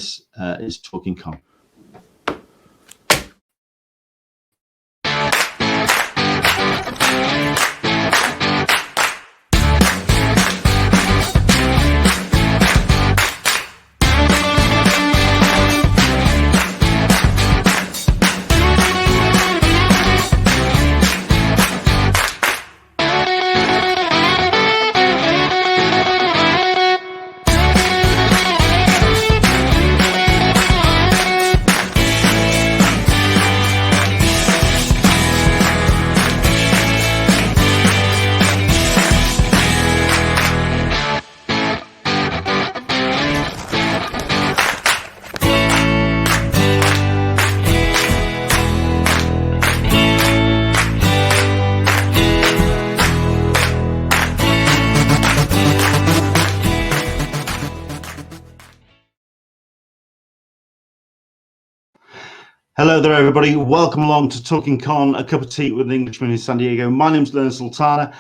This is Talkin Con. Hello there, everybody. Welcome along to Talkin Con, a cup of tea with an Englishman in San Diego. My name's Learn Sultana,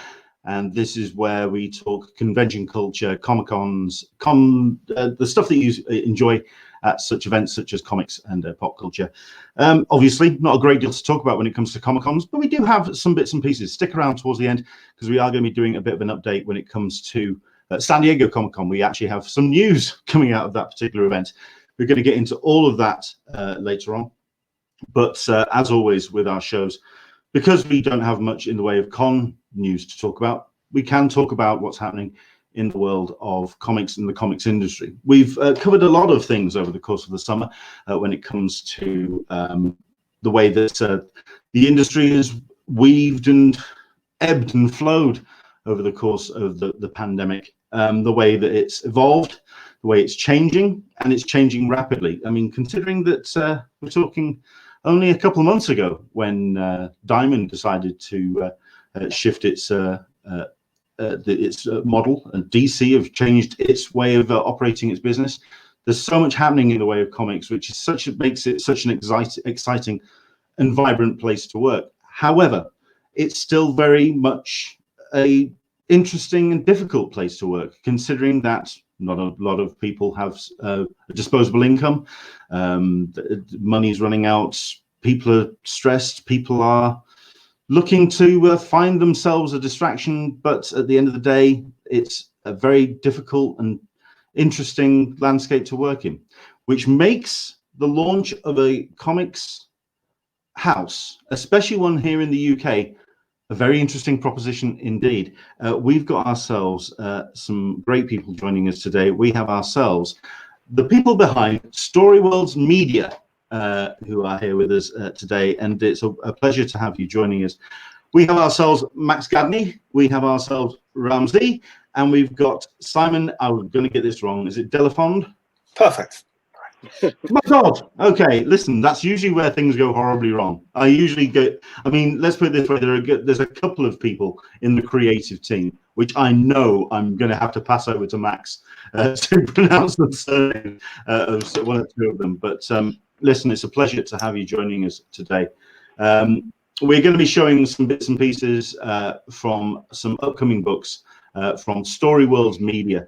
and this is where we talk convention culture, Comic-Cons, the stuff that you enjoy at such events such as comics and pop culture. Obviously, not a great deal to talk about when it comes to Comic-Cons, but we do have some bits and pieces. Stick around towards the end, because we are going to be doing a bit of an update when it comes to San Diego Comic-Con. We actually have some news coming out of that particular event. We're going to get into all of that later on. But as always with our shows, because we don't have much in the way of con news to talk about, we can talk about what's happening in the world of comics and the comics industry. We've covered a lot of things over the course of the summer when it comes to the way that the industry has weaved and ebbed and flowed over the course of the pandemic, the way that it's evolved, the way it's changing, and it's changing rapidly. I mean, considering that we're talking only a couple of months ago when Diamond decided to shift its model, and DC have changed its way of operating its business. There's so much happening in the way of comics, which is makes it such an exciting and vibrant place to work. However, it's still very much a interesting and difficult place to work, considering that not a lot of people have a disposable income. Money's running out. People are stressed. People are looking to find themselves a distraction. But at the end of the day, it's a very difficult and interesting landscape to work in, which makes the launch of a comics house, especially one here in the UK, a very interesting proposition indeed. We've got ourselves some great people joining us today. We have ourselves the people behind Storyworlds Media who are here with us today, and it's a pleasure to have you joining us. We have ourselves Max Gadney, we have ourselves Ramzee, and we've got Simon, I'm going to get this wrong, is it Delafond? Perfect. My God. Okay, listen, that's usually where things go horribly wrong. I usually get, I mean, let's put it this way, there's a couple of people in the creative team which I know I'm going to have to pass over to Max to pronounce the surname of one or two of them. But listen, it's a pleasure to have you joining us today. We're going to be showing some bits and pieces from some upcoming books from Storyworlds Media.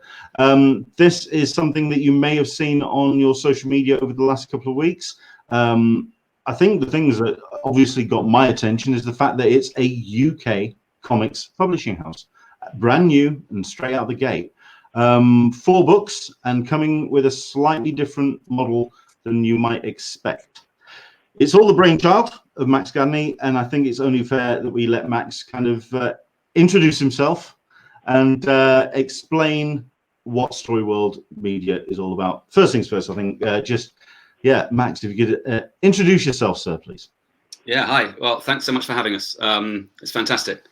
This is something that you may have seen on your social media over the last couple of weeks. I think the things that obviously got my attention is the fact that it's a UK comics publishing house, brand new and straight out the gate. 4 books and coming with a slightly different model than you might expect. It's all the brainchild of Max Gadney, and I think it's only fair that we let Max kind of introduce himself and explain what Storyworld Media is all about. First things first, I think, Max, if you could introduce yourself, sir, please. Yeah, hi. Well, thanks so much for having us. It's fantastic.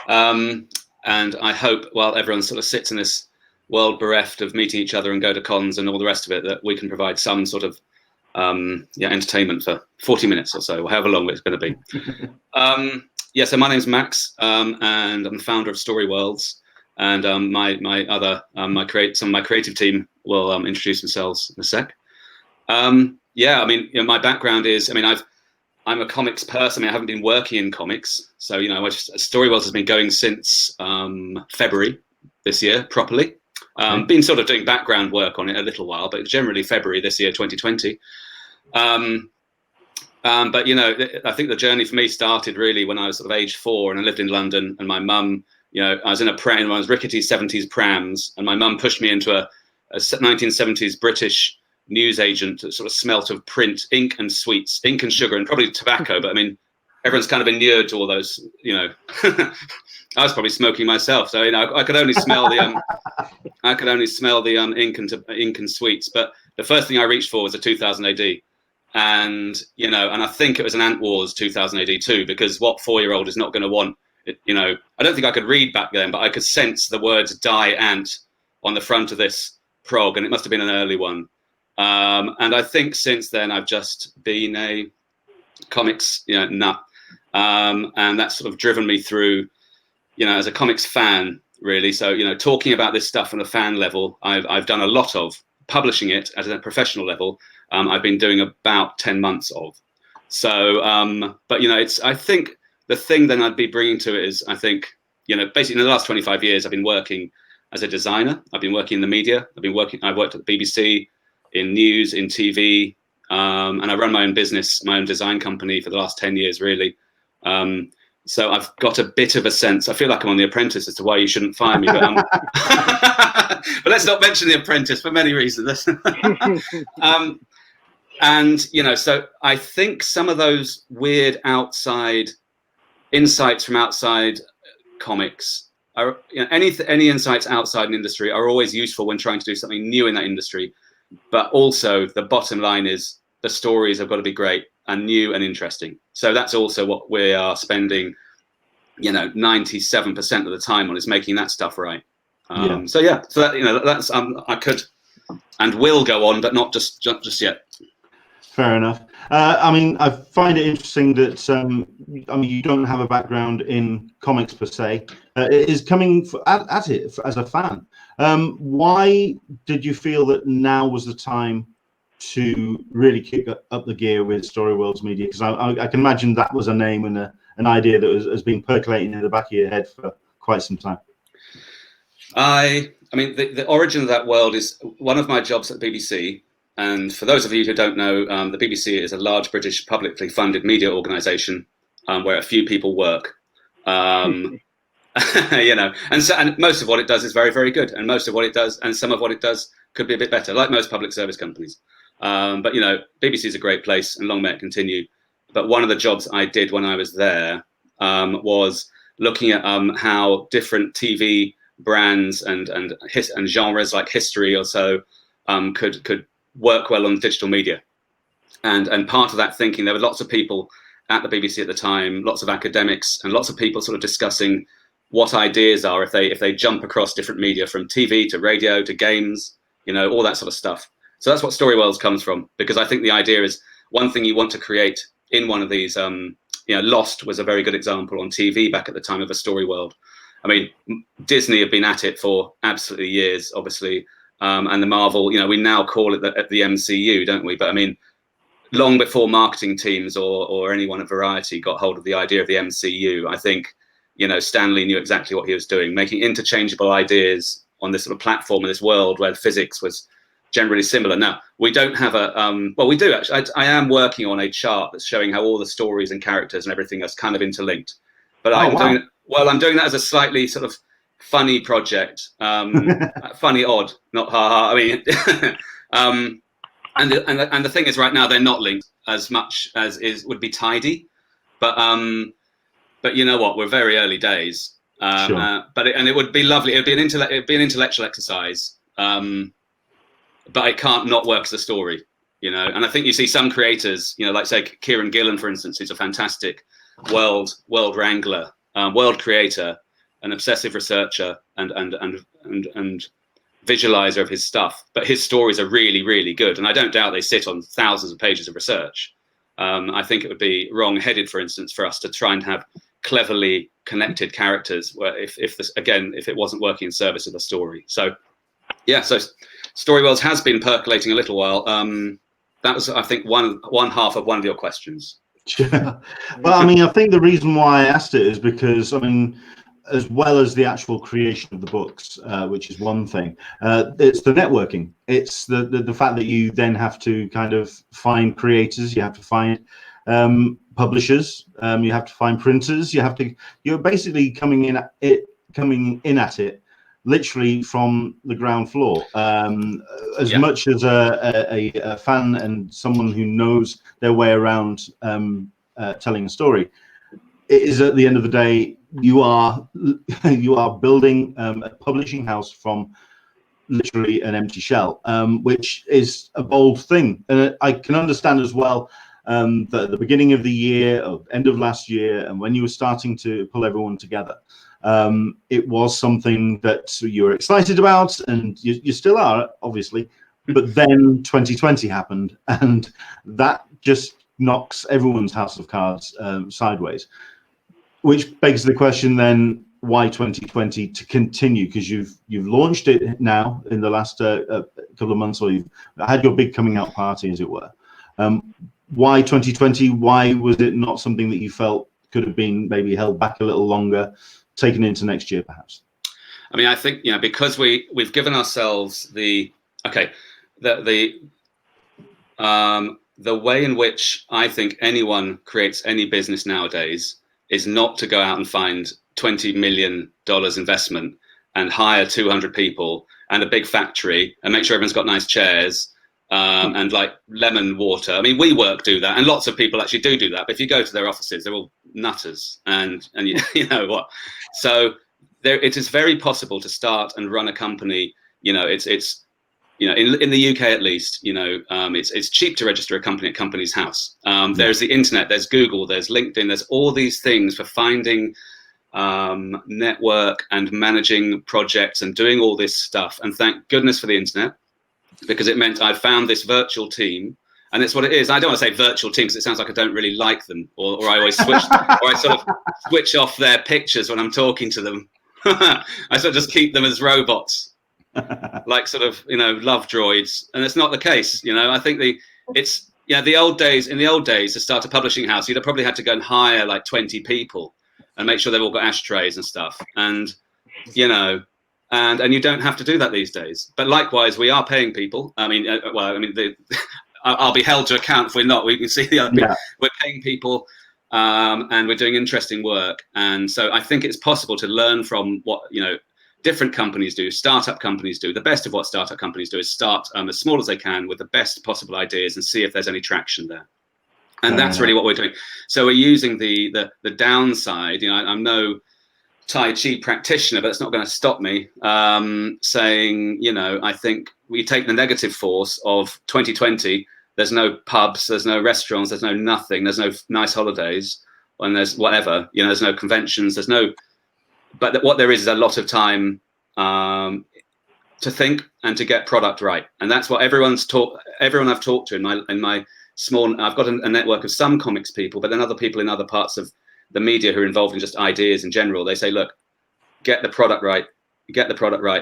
And I hope while everyone sort of sits in this world bereft of meeting each other and go to cons and all the rest of it, that we can provide some sort of entertainment for 40 minutes or so, or however long it's going to be. So my name's Max, and I'm the founder of Storyworlds. And some of my creative team will introduce themselves in a sec. I mean, my background is, I mean, I'm a comics person. I mean, I haven't been working in comics, so Storyworlds has been going since February this year properly. Been sort of doing background work on it a little while, but generally February this year, 2020. But, you know, I think the journey for me started really when I was sort of age 4 and I lived in London, and my mum, you know, I was in a pram, one of those rickety 70s prams, and my mum pushed me into a 1970s British newsagent that sort of smelt of print, ink and sweets, ink and sugar, and probably tobacco. But I mean, everyone's kind of inured to all those, you know. I was probably smoking myself, so you know, I could only smell the ink and sweets. But the first thing I reached for was a 2000 AD. And, you know, and I think it was an Ant Wars 2000 AD too, because what 4-year-old is not going to want, you know, I don't think I could read back then, but I could sense the words "die ant" on the front of this prog, and it must have been an early one. And I think since then I've just been a comics, you know, nut. And that's sort of driven me through, you know, as a comics fan, really. So, you know, talking about this stuff on a fan level, I've done a lot of. Publishing it at a professional level, I've been doing about 10 months of. So, but, you know, I think the thing then I'd be bringing to it is, I think, you know, basically in the last 25 years, I've been working as a designer. I've been working in the media. I've worked at the BBC, in news, in TV, and I run my own business, my own design company for the last 10 years, really. So I've got a bit of a sense. I feel like I'm on The Apprentice as to why you shouldn't fire me. But, but let's not mention The Apprentice for many reasons. And, you know, so I think some of those weird outside insights from outside comics are, you know, any insights outside an industry are always useful when trying to do something new in that industry. But also the bottom line is the stories have got to be great and new and interesting. So that's also what we are spending, you know, 97% of the time on, is making that stuff right. So yeah, so that, you know, that's I could and will go on, but not just yet. Fair enough. I mean, I find it interesting that I mean, you don't have a background in comics per se. It is coming at it as a fan. Why did you feel that now was the time to really kick up the gear with Storyworlds Media? Because I can imagine that was a name and an idea that has been percolating in the back of your head for quite some time. I mean, the origin of that world is one of my jobs at the BBC. And for those of you who don't know, the BBC is a large British publicly funded media organisation where a few people work. You know, and most of what it does is very, very good. And most of what it does, and some of what it does, could be a bit better, like most public service companies. But, you know, BBC is a great place, and long may it continue. But one of the jobs I did when I was there was looking at how different TV brands and genres like history or so could work well on digital media. And part of that thinking, there were lots of people at the BBC at the time, lots of academics and lots of people sort of discussing what ideas are if they jump across different media, from TV to radio to games, you know, all that sort of stuff. So that's what Storyworlds comes from, because I think the idea is one thing you want to create in one of these, you know, Lost was a very good example on TV back at the time of a story world. I mean, Disney have been at it for absolutely years, obviously. And the Marvel, you know, we now call it the MCU, don't we? But I mean, long before marketing teams or anyone at Variety got hold of the idea of the MCU, I think, you know, Stanley knew exactly what he was doing, making interchangeable ideas on this sort of platform in this world where physics was generally similar. Now, we don't have a, well, we do actually. I am working on a chart that's showing how all the stories and characters and everything is kind of interlinked. But I'm doing that as a slightly sort of funny project, funny odd, not ha ha. I mean, and the thing is, right now they're not linked as much as would be tidy, but you know what? We're very early days, sure. But it would be lovely. It'd be an intellectual exercise, but it can't not work as a story, you know. And I think you see some creators, you know, like say Kieran Gillen, for instance, who's a fantastic world wrangler, world creator, an obsessive researcher and visualizer of his stuff, but his stories are really, really good, and I don't doubt they sit on thousands of pages of research. I think it would be wrong-headed, for instance, for us to try and have cleverly connected characters where if it wasn't working in service of the story. So yeah, so Storyworlds has been percolating a little while. That was, I think, one half of one of your questions. Well, I mean, I think the reason why I asked it is because, I mean, as well as the actual creation of the books, which is one thing, it's the networking. It's the fact that you then have to kind of find creators, you have to find publishers, you have to find printers, you're basically coming in at it literally from the ground floor. As much as a fan and someone who knows their way around telling a story, it is, at the end of the day, you are building a publishing house from literally an empty shell, which is a bold thing. And I can understand as well that at the beginning of the year, or end of last year, and when you were starting to pull everyone together, it was something that you were excited about, and you still are, obviously. But then 2020 happened, and that just knocks everyone's house of cards sideways. Which begs the question then, why 2020 to continue? Because you've launched it now in the last couple of months, or you've had your big coming out party, as it were. Why 2020? Why was it not something that you felt could have been maybe held back a little longer, taken into next year, perhaps? I mean, I think, because we've given ourselves the way in which I think anyone creates any business nowadays is not to go out and find $20 million investment and hire 200 people and a big factory and make sure everyone's got nice chairs and like lemon water. I mean, WeWork do that, and lots of people actually do that. But if you go to their offices, they're all nutters, and you know what? So it is very possible to start and run a company. It's in the UK at least, it's cheap to register a company at Companies House. There's the internet, there's Google, there's LinkedIn, there's all these things for finding network and managing projects and doing all this stuff. And thank goodness for the internet, because it meant I found this virtual team. And it's what it is. I don't want to say virtual team because it sounds like I don't really like them, or I always switch, or I sort of switch off their pictures when I'm talking to them. I sort of just keep them as robots. Like sort of love droids, and it's not the case. I think in the old days to start a publishing house, you'd have probably had to go and hire like 20 people and make sure they've all got ashtrays and stuff, and you don't have to do that these days. But likewise, we are paying people. I'll be held to account if we're not. We can see the other people. We're paying people, and we're doing interesting work, and so I think it's possible to learn from what different companies do, startup companies do. The best of what startup companies do is start as small as they can with the best possible ideas and see if there's any traction there. And that's really what we're doing. So we're using the downside. I'm no Tai Chi practitioner, but it's not going to stop me saying, I think we take the negative force of 2020. There's no pubs, there's no restaurants, there's no nothing, there's no nice holidays, and there's whatever, there's no conventions, but what there is a lot of time to think and to get product right. And that's what everyone I've talked to in my small, I've got a network of some comics people, but then other people in other parts of the media who are involved in just ideas in general. They say, look, get the product right,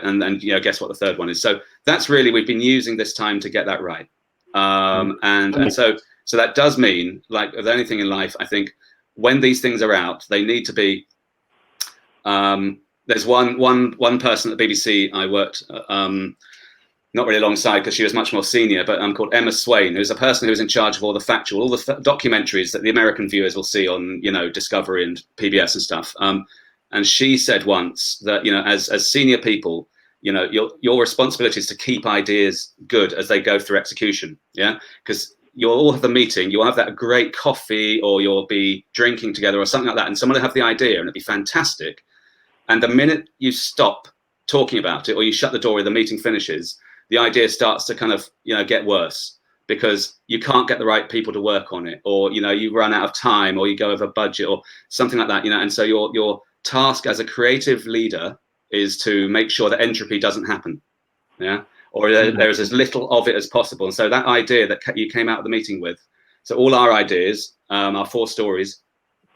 and then guess what the third one is. So that's really, we've been using this time to get that right. And so that does mean, like with anything in life, I think when these things are out, they need to be. There's one person at the BBC I worked not really alongside because she was much more senior, but called Emma Swain, who's a person who's in charge of all the factual, all the documentaries that the American viewers will see on Discovery and PBS and stuff. And she said once that as senior people, your responsibility is to keep ideas good as they go through execution. Yeah, because you'll all have the meeting, you'll have that great coffee, or you'll be drinking together or something like that, and someone will have the idea and it'd be fantastic. And the minute you stop talking about it, or you shut the door when the meeting finishes, the idea starts to kind of get worse, because you can't get the right people to work on it, or you run out of time, or you go over budget, or something like that. And so your task as a creative leader is to make sure that entropy doesn't happen, or there's as little of it as possible. And so that idea that you came out of the meeting with, so all our ideas, our 4 stories,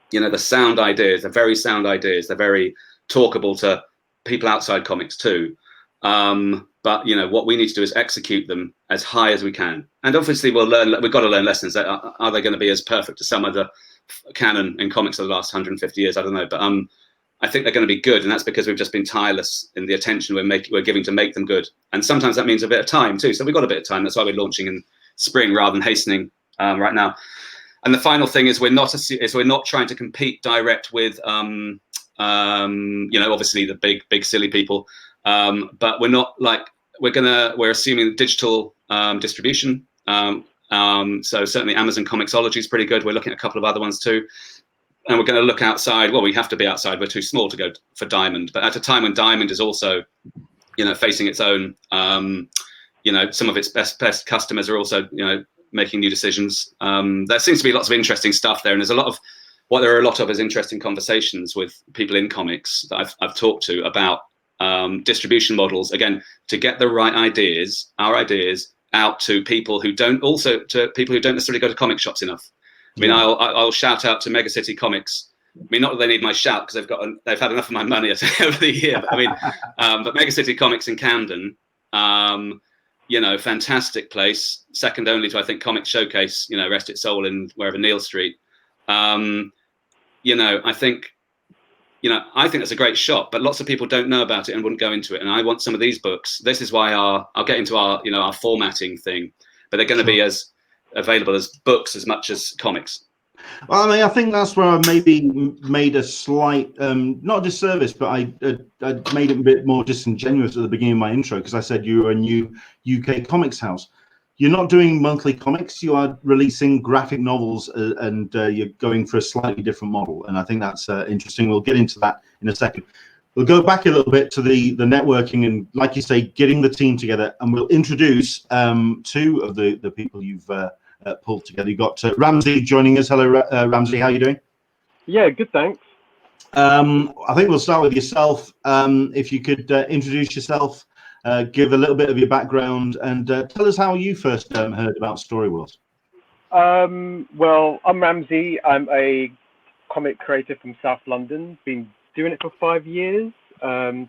the sound ideas, they're very sound ideas, they're very talkable to people outside comics too. But what we need to do is execute them as high as we can. And obviously we've got to learn lessons. Are they going to be as perfect as some other canon in comics of the last 150 years? I don't know. I think they're going to be good, and that's because we've just been tireless in the attention we're giving to make them good. And sometimes that means a bit of time too. So we've got a bit of time. That's why we're launching in spring rather than hastening right now. And the final thing is we're not trying to compete direct with you know, obviously the big silly people, but we're not like we're assuming digital distribution. So certainly Amazon Comixology is pretty good. We're looking at a couple of other ones too. And we're going to look outside. Well, we have to be outside. We're too small to go for Diamond. But at a time when Diamond is also, you know, facing its own, you know, some of its best customers are also, you know, making new decisions. There seems to be lots of interesting stuff there. And there's a lot of, what there are a lot of is interesting conversations with people in comics that I've talked to about distribution models, again, to get the right ideas, our ideas, out to people who don't necessarily go to comic shops enough. I mean, I'll shout out to Mega City Comics. I mean, not that they need my shout because they've had enough of my money over the year. But, I mean, but Mega City Comics in Camden, you know, fantastic place, second only to I think Comic Showcase. You know, rest its soul in wherever Neal Street. You know, I think it's a great shop, but lots of people don't know about it and wouldn't go into it. And I want some of these books. This is why I'll get into our, you know, our formatting thing, but they're going to be as available as books as much as comics. Well, I mean, I think that's where I maybe made a slight, not disservice, but I made it a bit more disingenuous at the beginning of my intro because I said you were a new UK comics house. You're not doing monthly comics. You are releasing graphic novels, and you're going for a slightly different model. And I think that's interesting. We'll get into that in a second. We'll go back a little bit to the networking and, like you say, getting the team together. And we'll introduce two of the people you've pulled together. You've got Ramzee joining us. Hello, Ramzee. How are you doing? Yeah, good, thanks. I think we'll start with yourself. If you could introduce yourself, give a little bit of your background, and tell us how you first heard about Storyworlds. Well, I'm Ramzee. I'm a comic creator from South London. Been doing it for 5 years. My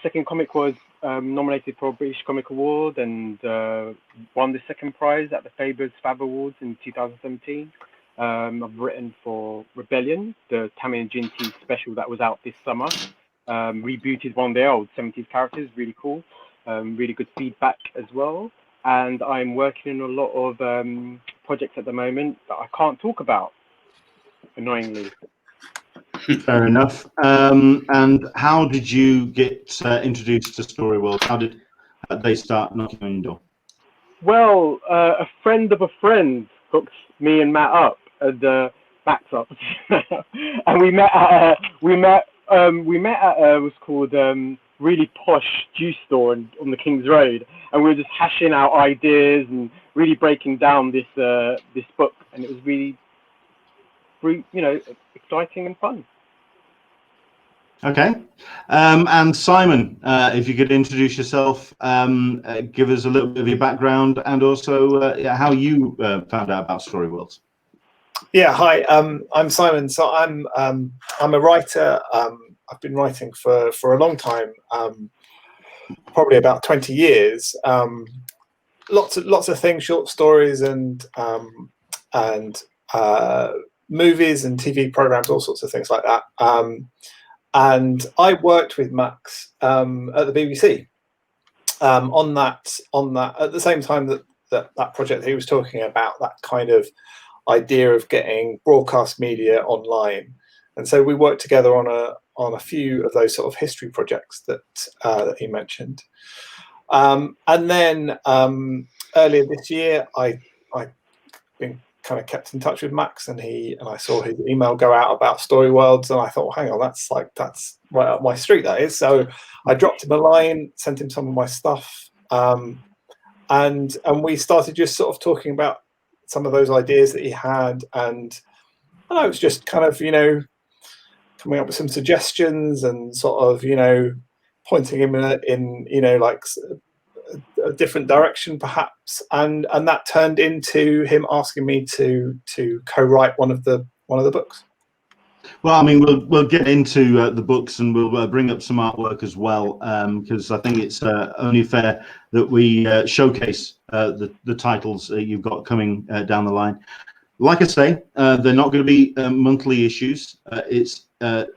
second comic was nominated for a British Comic Award and won the second prize at the Faber's Fab Awards in 2017. I've written for Rebellion, the Tammy and Ginty special that was out this summer. Rebooted one of their old 70s characters, really cool. Really good feedback as well. And I'm working on a lot of projects at the moment that I can't talk about, annoyingly. Fair enough. And how did you get introduced to Storyworlds? How did they start knocking on your door? Well, a friend of a friend hooked me and Matt up, and Matt's up, and we met at what's called really posh juice store on the King's Road, and we were just hashing out ideas and really breaking down this book, and it was really, you know, exciting and fun. Okay. And Simon, if you could introduce yourself, give us a little bit of your background, and also how you found out about Storyworlds. Yeah, hi. I'm Simon. So I'm a writer. I've been writing for a long time, probably about 20 years. Lots of things, short stories and movies and TV programs, all sorts of things like that. And I worked with Max at the BBC on that at the same time that project that he was talking about, that kind of idea of getting broadcast media online. And so we worked together on a few of those sort of history projects that he mentioned. And then earlier this year, I've been kind of kept in touch with Max, and I saw his email go out about Storyworlds, and I thought, well, hang on, that's right up my street, that is. So I dropped him a line, sent him some of my stuff, and we started just sort of talking about some of those ideas that he had, and I was just kind of, you know, coming up with some suggestions and sort of, you know, pointing him in you know, like a different direction perhaps, and that turned into him asking me to co-write one of the books. Well, I mean, we'll get into the books, and we'll bring up some artwork as well, because I think it's only fair that we showcase the titles you've got coming down the line. like I say, they're not going to be monthly issues. It's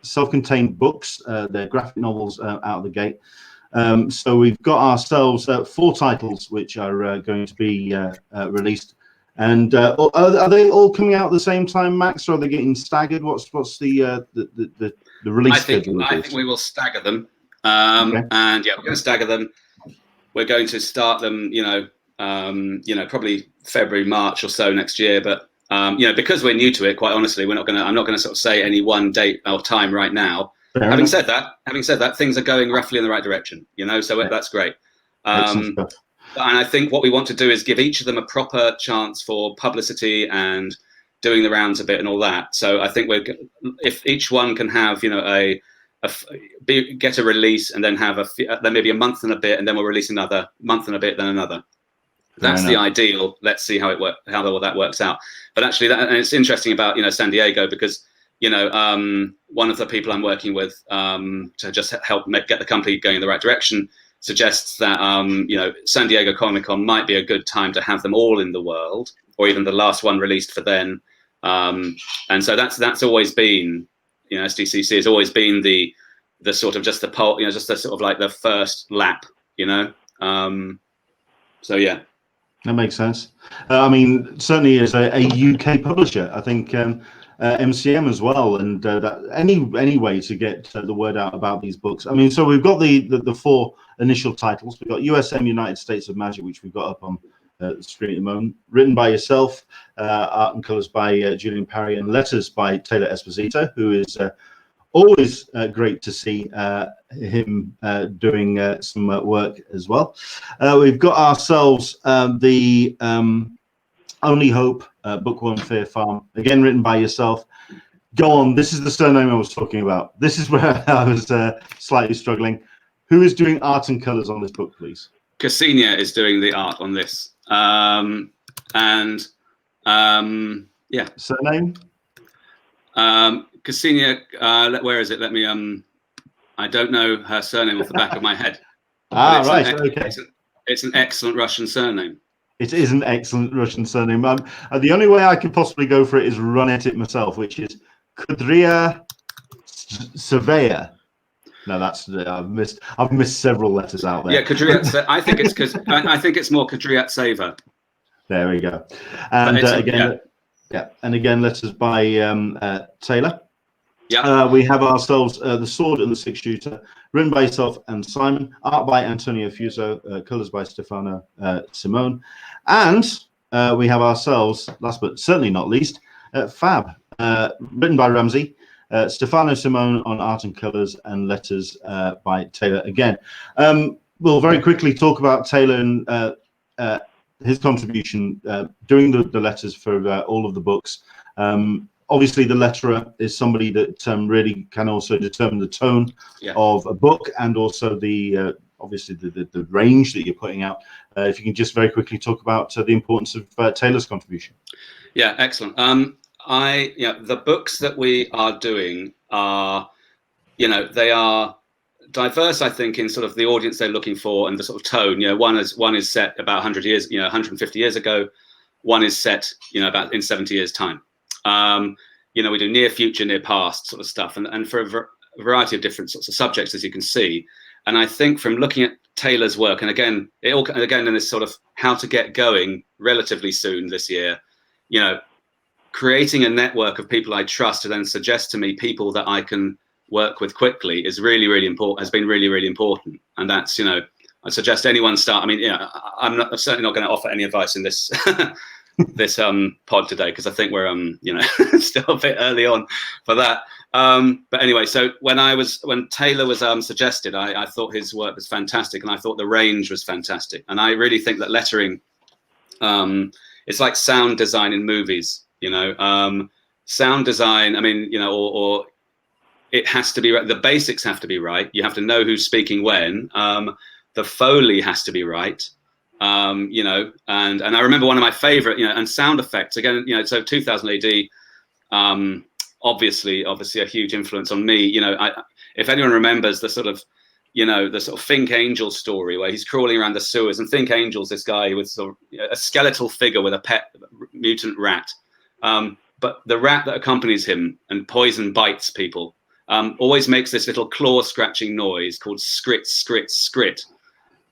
self-contained books. They're graphic novels out of the gate. So we've got ourselves 4 titles which are going to be released. And are they all coming out at the same time, Max, or are they getting staggered? What's the release schedule? I think we will stagger them. Okay. And yeah, we're going to stagger them. We're going to start them, probably February, March or so next year. But because we're new to it, quite honestly, I'm not going to sort of say any one date or time right now. Having said that, things are going roughly in the right direction. So that's great. Excellent stuff. And I think what we want to do is give each of them a proper chance for publicity and doing the rounds a bit and all that. So I think if each one can have, get a release and then have then maybe a month and a bit, and then we'll release another month and a bit, then another. That's the ideal. Let's see how all that works out. But actually, and it's interesting about San Diego, because one of the people I'm working with to just help get the company going in the right direction suggests that San Diego Comic Con might be a good time to have them all in the world, or even the last one released for then. And so that's always been, SDCC has always been the sort of just the poll, just the sort of like the first lap, So yeah, that makes sense. I mean, certainly as a UK publisher, I think MCM as well, and any way to get the word out about these books. I mean, so we've got the 4 initial titles. We've got USM, United States of Magic, which we've got up on the screen at the moment, written by yourself, art and colors by Julian Parry, and letters by Taylor Esposito, who is always great to see him doing some work as well. We've got ourselves the Only Hope, Book 1, Fear Farm, again written by yourself. Go on, this is the surname I was talking about. This is where I was slightly struggling. Who is doing art and colors on this book, please? Ksenia is doing the art on this. Yeah. Surname? Ksenia, where is it? Let me, I don't know her surname off the back of my head. Right, okay. It's an excellent Russian surname. It is an excellent Russian surname. The only way I could possibly go for it is run at it myself, which is Kudria Surveyor. No, that's I've missed several letters out there. Yeah, Kudriat. I think it's more Kudriat Saver. There we go. And again, letters by Taylor. Yeah. We have ourselves The Sword and the Six Shooter, written by yourself and Simon, art by Antonio Fuso, colors by Stefano Simone, and we have ourselves, last but certainly not least, Fab, written by Ramsey, Stefano Simone on art and colors, and letters by Taylor again. We'll very quickly talk about Taylor and his contribution doing the letters for all of the books. Obviously, the letterer is somebody that really can also determine the tone of a book, and also the obviously the range that you're putting out. If you can just very quickly talk about the importance of Taylor's contribution. Yeah, excellent. The books that we are doing are, they are diverse, I think, in sort of the audience they're looking for and the sort of tone. One is set about 100 years, 150 years ago. One is set, about in 70 years' time. We do near future, near past sort of stuff, and for a variety of different sorts of subjects, as you can see. And I think from looking at Taylor's work, and again in this sort of how to get going relatively soon this year, creating a network of people I trust to then suggest to me people that I can work with quickly is really, really important, has been really, really important. And that's, I suggest anyone start. I mean, I'm certainly not going to offer any advice in this this pod today, because I think we're still a bit early on for that. But anyway, so when Taylor was suggested, I thought his work was fantastic, and I thought the range was fantastic. And I really think that lettering, it's like sound design in movies. Sound design, I mean, or it has to be right. The basics have to be right. You have to know who's speaking when. The Foley has to be right. And I remember one of my favorite, and sound effects again, so 2000 AD, obviously a huge influence on me. If anyone remembers the sort of Think Angel story where he's crawling around the sewers, and Think Angel's this guy with sort of a skeletal figure with a pet mutant rat. But the rat that accompanies him and poison bites people always makes this little claw scratching noise called Scrit Script Scrit.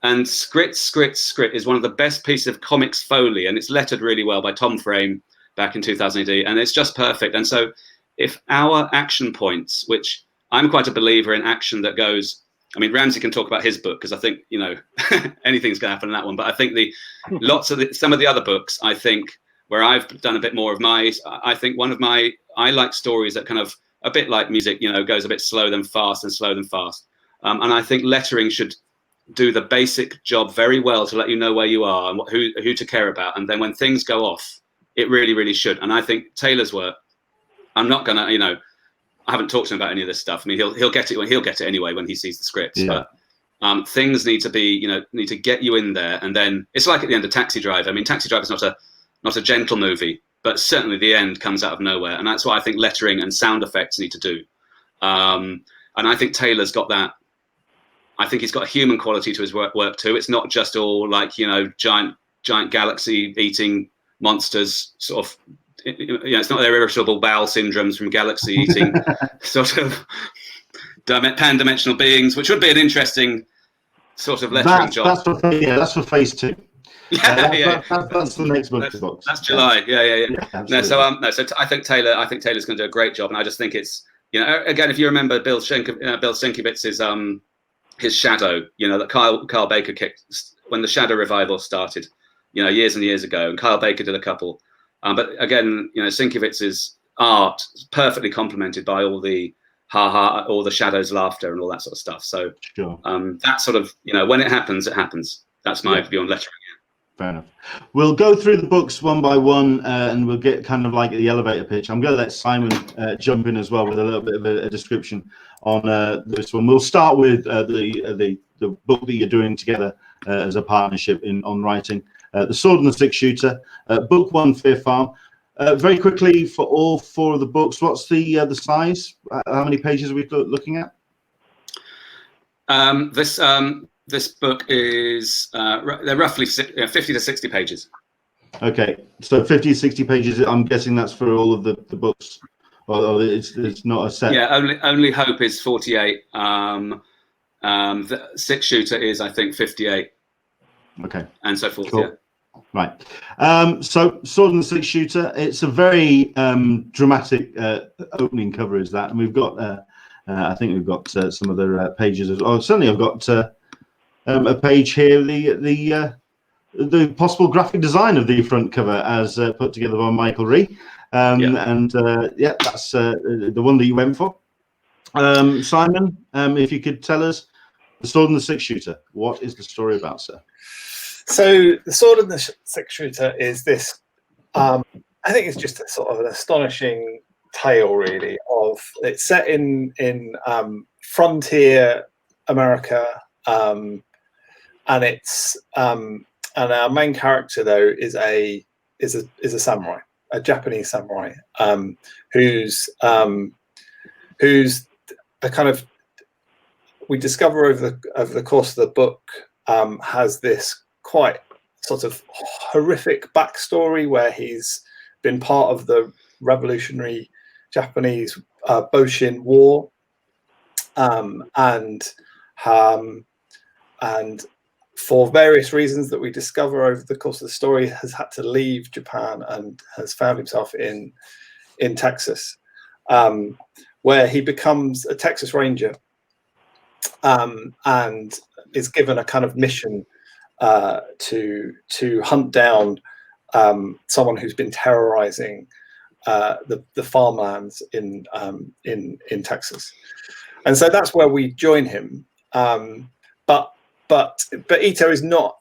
And Scrit Script Scrit is one of the best pieces of comics foley, and it's lettered really well by Tom Frame back in 2000 AD, and it's just perfect. And so if our action points, which I'm quite a believer in action that goes, I mean, Ramsey can talk about his book, because I think, you know, anything's going to happen in that one. But I think some of the other books, I think, where I've done a bit more of my, I think I like stories that kind of, a bit like music, you know, goes a bit slow then fast and slow then fast. And I think lettering should do the basic job very well to let you know where you are and who to care about. And then when things go off, it really, really should. And I think Taylor's work, I'm not going to, you know, I haven't talked to him about any of this stuff. I mean, he'll get it anyway when he sees the scripts. Yeah. But things need to be, you know, need to get you in there. And then it's like at the end of Taxi Driver. I mean, Taxi Driver is not a gentle movie, but certainly the end comes out of nowhere. And that's what I think lettering and sound effects need to do. And I think Taylor's got that. I think he's got a human quality to his work too. It's not just all like, you know, giant galaxy eating monsters sort of, you know, it's not their irritable bowel syndromes from galaxy eating sort of pan-dimensional beings, which would be an interesting sort of lettering job. That's for phase 2. That's the next book. That's July. Yeah. So I think Taylor's going to do a great job, and I just think it's, you know, again, if you remember Bill Sienkiewicz's his Shadow, you know, that Kyle Baker kicked when the Shadow revival started, you know, years and years ago, and Kyle Baker did a couple. But again, you know, Sienkiewicz's art is perfectly complemented by all the all the Shadow's laughter and all that sort of stuff. So sure. That sort of, you know, when it happens, it happens. That's my view on lettering. Fair enough. We'll go through the books one by one, and we'll get kind of like the elevator pitch. I'm going to let Simon jump in as well with a little bit of a description on this one. We'll start with the book that you're doing together as a partnership on writing, The Sword and the Six Shooter, book 1, Fear Farm. Very quickly, for all 4 of the books, what's the size? How many pages are we looking at? This book is they're roughly 50 to 60 pages. Okay, so 50 to 60 pages. I'm guessing that's for all of the books. Or it's not a set. Yeah, only Hope is 48. The Six Shooter is, I think, 58. Okay, and so forth. Cool. Yeah. Right. So Sword and the Six Shooter. It's a very dramatic opening cover. Is that? And we've got. I think we've got some other pages as well. Oh, certainly, I've got. A page here, the possible graphic design of the front cover as put together by Michael Ree, and that's the one that you went for. Simon, if you could tell us, The Sword and the Six Shooter, what is the story about, sir? So The Sword and the Six Shooter is this, I think it's just a sort of an astonishing tale, really, of it's set in frontier America. And it's and our main character though is a samurai, a Japanese samurai, who's a kind of, we discover over the course of the book, has this quite sort of horrific backstory where he's been part of the revolutionary Japanese Boshin War, and for various reasons that we discover over the course of the story, has had to leave Japan and has found himself in Texas, where he becomes a Texas Ranger, and is given a kind of mission to hunt down someone who's been terrorizing the farmlands in Texas, and so that's where we join him. But Ito is not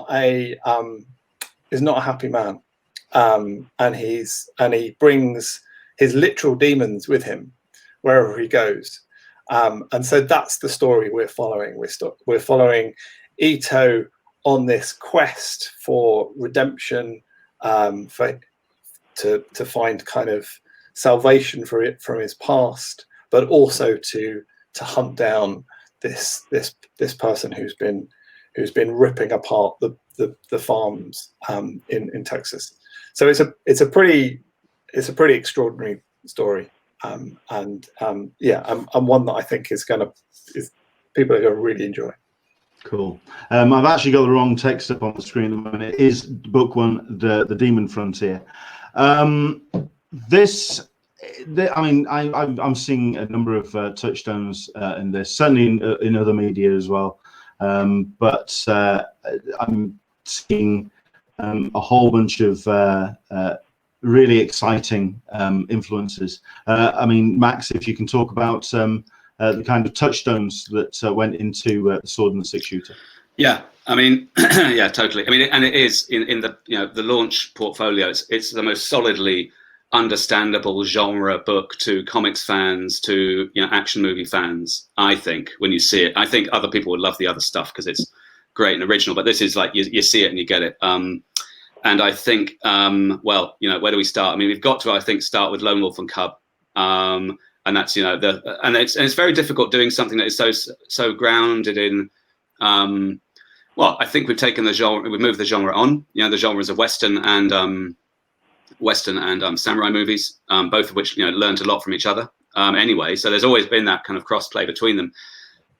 a happy man, and he brings his literal demons with him wherever he goes, and so that's the story we're following. We're following Ito on this quest for redemption, to find kind of salvation from his past, but also to hunt down this person who's been ripping apart the farms in Texas. So it's a pretty it's a pretty extraordinary story, yeah, and one that I think is people are going to really enjoy. Cool. I've actually got the wrong text up on the screen at the moment. It is book one, the Demon Frontier. I'm seeing a number of touchstones in this, certainly in other media as well. But I'm seeing a whole bunch of really exciting influences. Max, if you can talk about the kind of touchstones that went into the Sword and the Six Shooter. Yeah, yeah, totally. And it is in the the launch portfolio. It's the most solidly understandable genre book to comics fans, to action movie fans. I think when you see it, I think other people would love the other stuff because it's great and original. But this is like you see it and you get it. And I think, well, where do we start? We've got to, I think, start with Lone Wolf and Cub. And that's and it's very difficult doing something that is so grounded in well, I think we've taken the genre, we've moved the genre on. The genres of Western and samurai movies, both of which learned a lot from each other. Anyway, so there's always been that kind of cross play between them.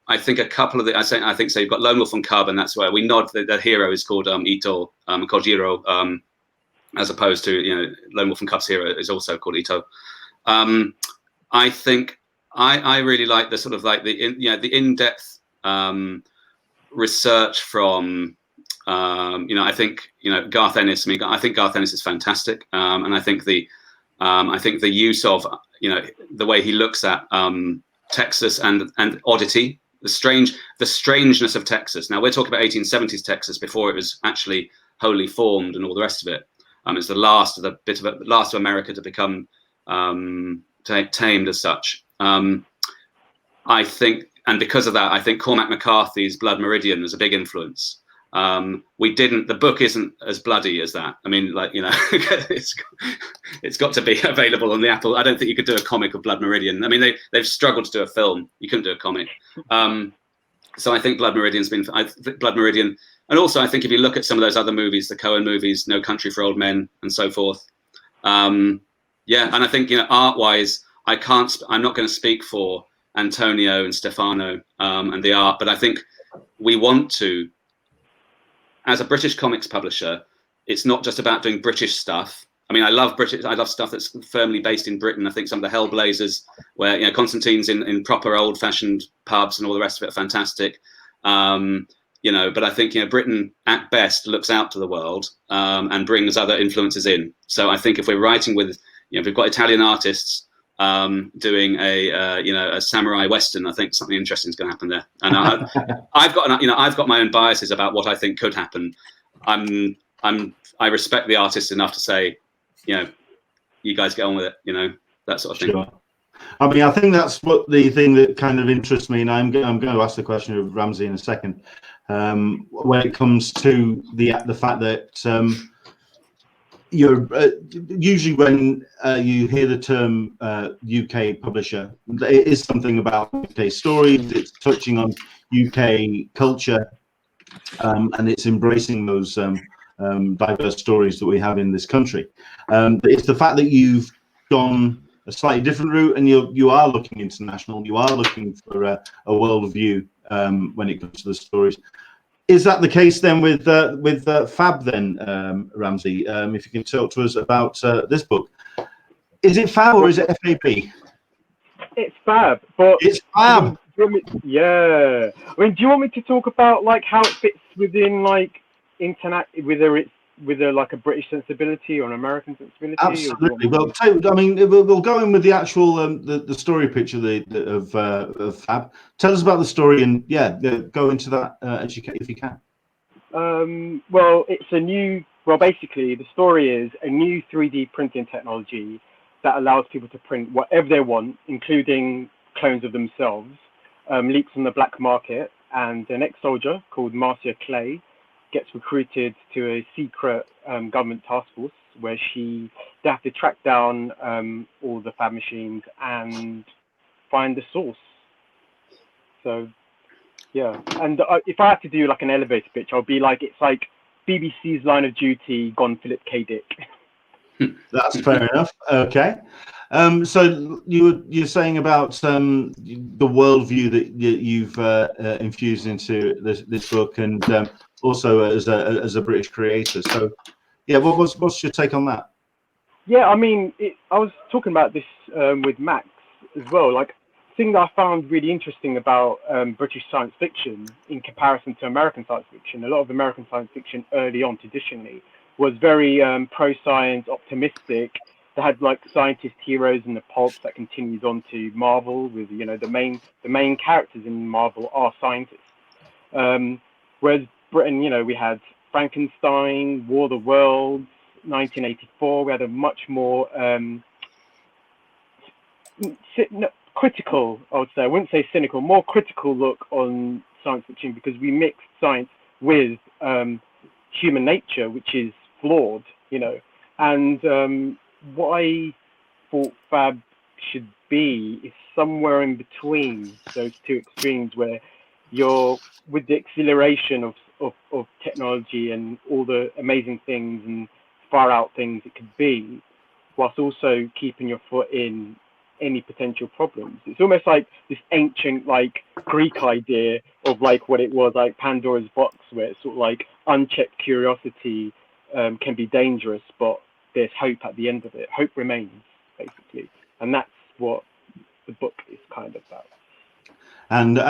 I think a couple of I think so. You've got Lone Wolf and Cub, and that's where we nod. The hero is called Ito, Kojiro, as opposed to Lone Wolf and Cub's hero is also called Ito. I think I really like the sort of like the in-depth research from I think Garth Ennis. I think Garth Ennis is fantastic, and I think the use of the way he looks at Texas and oddity, the strangeness of Texas. Now we're talking about 1870s Texas before it was actually wholly formed and all the rest of it. It's the last of America to become tamed as such. I think, and because of that, I think Cormac McCarthy's Blood Meridian was a big influence. The book isn't as bloody as that. It's got to be available on the Apple. I don't think you could do a comic of Blood Meridian. They've struggled to do a film. You couldn't do a comic. So I think Blood Meridian, and also I think if you look at some of those other movies, the Coen movies, No Country for Old Men and so forth. Yeah, and I think art-wise, I'm not going to speak for Antonio and Stefano and the art, but I think we want to, as a British comics publisher, it's not just about doing British stuff. I love stuff that's firmly based in Britain. I think some of the Hellblazers, where Constantine's in proper old-fashioned pubs and all the rest of it, are fantastic. But I think Britain at best looks out to the world and brings other influences in. So I think if we're writing with, if we've got Italian artists doing a samurai western, I think something interesting is going to happen there. And I've got my own biases about what I think could happen. I respect the artists enough to say, you guys get on with it, that sort of thing. Sure. I think that's what the thing that kind of interests me, and I'm going to ask the question of Ramsey in a second. When it comes to the fact that you're usually when you hear the term UK publisher, it is something about UK stories. It's touching on UK culture, and it's embracing those diverse stories that we have in this country. It's the fact that you've gone a slightly different route, and you are looking international. You are looking for a world view when it comes to the stories. Is that the case then with Fab then, Ramsey? If you can talk to us about this book. Is it Fab or is it FAB? It's Fab, but it's Fab. Yeah. Do you want me to talk about like how it fits within like internet, whether it's with a British sensibility or an American sensibility? Absolutely. Well, we'll go in with the actual the story picture of Fab. Tell us about the story and go into that if you can. Well, basically the story is a new 3D printing technology that allows people to print whatever they want, including clones of themselves, leaks on the black market, and an ex-soldier called Marcia Clay gets recruited to a secret government task force where they have to track down all the Fab machines and find the source. So, yeah. And if I have to do like an elevator pitch, I'll be like, it's like BBC's Line of Duty gone Philip K. Dick. That's fair enough. Okay. So you're saying about the worldview that you've infused into this book, and also as a British creator. So yeah, what's your take on that? Yeah, I mean, I was talking about this with Max as well. Like, thing that I found really interesting about British science fiction in comparison to American science fiction. A lot of American science fiction early on, traditionally, was very pro-science, optimistic. They had like scientist heroes in the pulps that continues on to Marvel with, you know, the main characters in Marvel are scientists. Whereas Britain, you know, we had Frankenstein, War of the Worlds, 1984. We had a much more critical, I would say, I wouldn't say cynical, more critical look on science fiction, because we mixed science with human nature, which is flawed, you know. And what I thought Fab should be is somewhere in between those two extremes, where you're with the exhilaration of technology and all the amazing things and far out things it could be, whilst also keeping your foot in any potential problems. It's almost like this ancient like Greek idea of like what it was like Pandora's box, where it's sort of like unchecked curiosity can be dangerous, but there's hope at the end of it. Hope remains, basically, and that's what the book is kind of about. And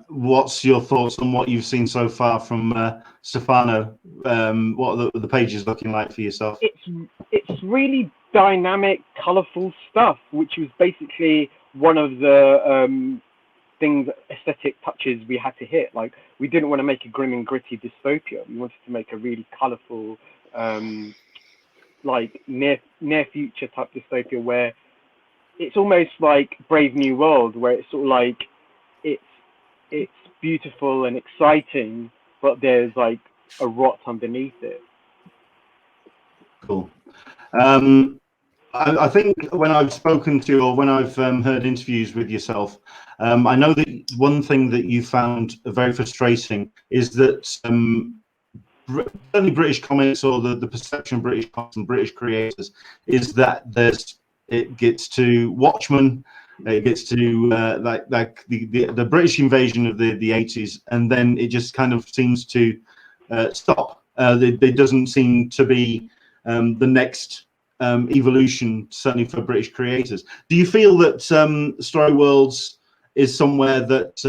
what's your thoughts on what you've seen so far from Stefano? What are the pages looking like for yourself? It's really dynamic, colourful stuff, which was basically one of the aesthetic touches we had to hit. Like, we didn't want to make a grim and gritty dystopia. We wanted to make a really colourful, like near future type dystopia, where it's almost like Brave New World, where it's sort of like it's beautiful and exciting, but there's like a rot underneath it. Cool. I think when I've spoken to you, or when I've heard interviews with yourself, I know that one thing that you found very frustrating is that certainly British comics, or the perception of British comics and British creators, is that it gets to Watchmen, it gets to like the British invasion of the 80s, and then it just kind of seems to stop. There doesn't seem to be the next evolution, certainly for British creators. Do you feel that Storyworlds is somewhere that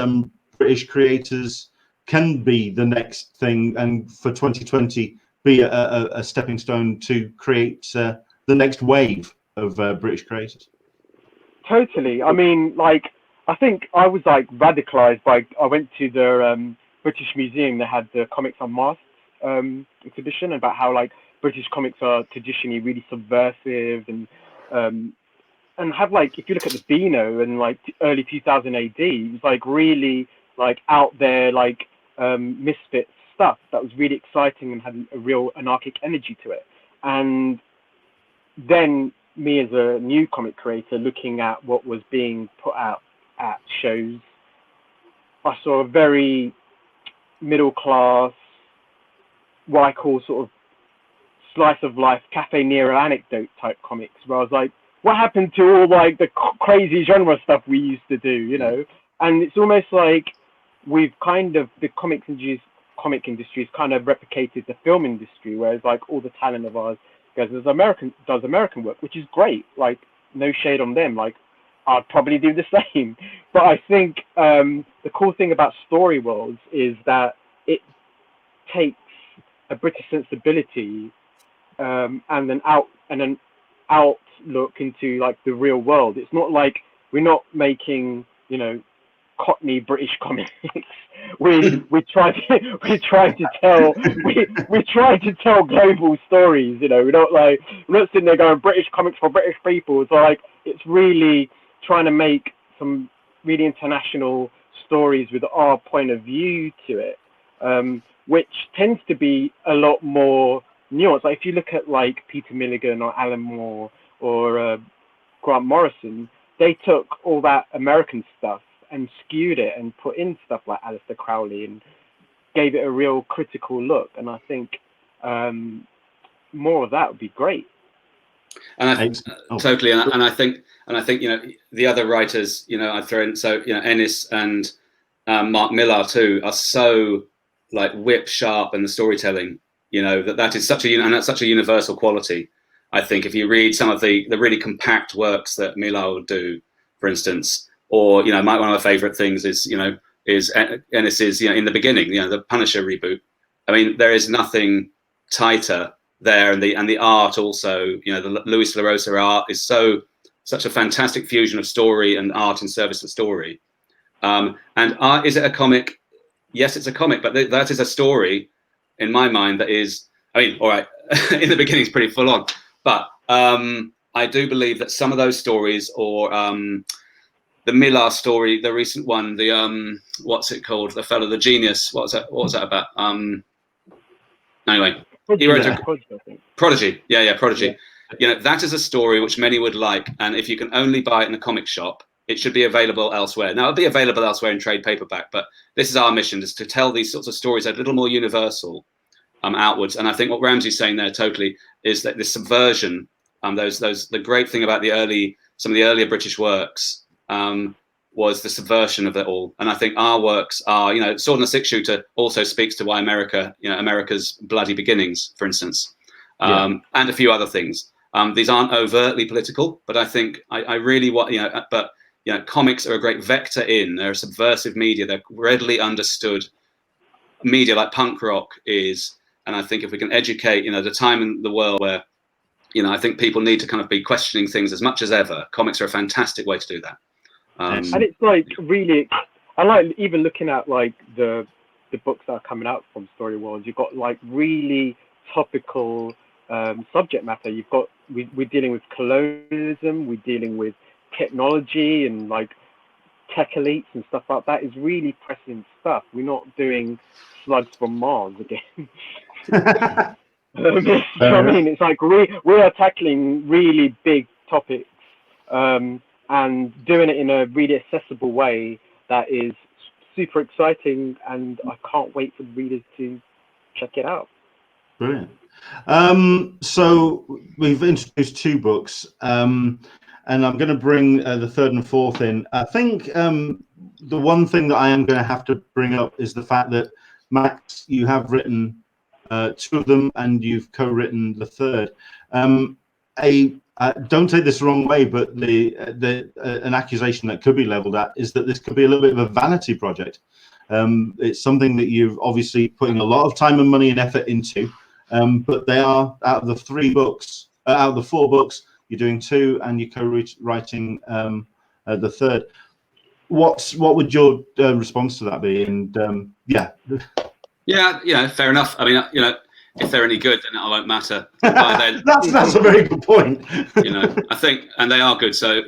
British creators can be the next thing, and for 2020 be a stepping stone to create the next wave of British creators? Totally. I mean, like, I think I was like radicalized by, I went to the British Museum. They had the Comics on Mars exhibition about how like British comics are traditionally really subversive and have, like, if you look at the Beano and like early 2000 AD, it was like really like out there, like misfit stuff that was really exciting and had a real anarchic energy to it. And then me as a new comic creator looking at what was being put out at shows, I saw a very middle class, what I call sort of slice of life, Cafe Nero anecdote type comics, where I was like, what happened to all like the crazy genre stuff we used to do, you know? And it's almost like we've kind of, the comic industry has kind of replicated the film industry, whereas like all the talent of ours does American work, which is great. Like, no shade on them. Like, I'd probably do the same. But I think the cool thing about Storyworlds is that it takes a British sensibility and an outlook into like the real world. It's not like we're not making, you know, Cockney British comics. we try to tell global stories. You know, we're not sitting there going British comics for British people. So like, it's really trying to make some really international stories with our point of view to it, which tends to be a lot more nuanced. Like, if you look at like Peter Milligan or Alan Moore or Grant Morrison, they took all that American stuff and skewed it and put in stuff like Aleister Crowley and gave it a real critical look. And I think more of that would be great. And totally, and I think the other writers, I've thrown, so Ennis and Mark Millar too are so like whip sharp in the storytelling. That is such a universal quality. I think if you read some of the really compact works that Millar will do, for instance, or one of my favorite things is Ennis's in the beginning, the Punisher reboot. I mean, there is nothing tighter there, and the art also, the Luis LaRosa art is such a fantastic fusion of story and art in service to story. And art, is it a comic? Yes, it's a comic, but that is a story in my mind that is, I mean, all right, in the beginning it's pretty full on, but I do believe that some of those stories, or the Millar story, the recent one, the what's it called, the fellow, the genius, what was that about? Anyway, he wrote Prodigy. Prodigy. Yeah. That is a story which many would like, and if you can only buy it in a comic shop, it should be available elsewhere. Now, it'll be available elsewhere in trade paperback, but this is our mission, is to tell these sorts of stories that are a little more universal outwards. And I think what Ramsey's saying there totally is that the subversion, the great thing about some of the earlier British works was the subversion of it all. And I think our works are, Sword and the Six Shooter also speaks to why America's bloody beginnings, for instance, and a few other things. These aren't overtly political, but I think I really want, comics are a great vector they're a subversive media. They're readily understood media like punk rock is. And I think if we can educate, the time in the world where, I think people need to kind of be questioning things as much as ever. Comics are a fantastic way to do that. And it's like really, I like even looking at like the books that are coming out from Storyworlds. You've got like really topical subject matter. We're dealing with colonialism. We're dealing with technology and like tech elites and stuff like that. Is really pressing stuff. We're not doing slugs from Mars again. You know what I mean? It's like we are tackling really big topics and doing it in a really accessible way that is super exciting, and I can't wait for the readers to check it out. Brilliant. So we've introduced 2 books, and I'm going to bring the 3rd and 4th in. I think the one thing that I am going to have to bring up is the fact that, Max, you have written 2 of them, and you've co-written the 3rd. Don't take this the wrong way, but an accusation that could be leveled at is that this could be a little bit of a vanity project. It's something that you've obviously putting a lot of time and money and effort into, but they are, out of the 4 books, you're doing 2, and you're co-writing the 3rd. What would your response to that be? And yeah, fair enough. I mean, if they're any good, then it won't matter. By then, that's a very good point. I think, and they are good. So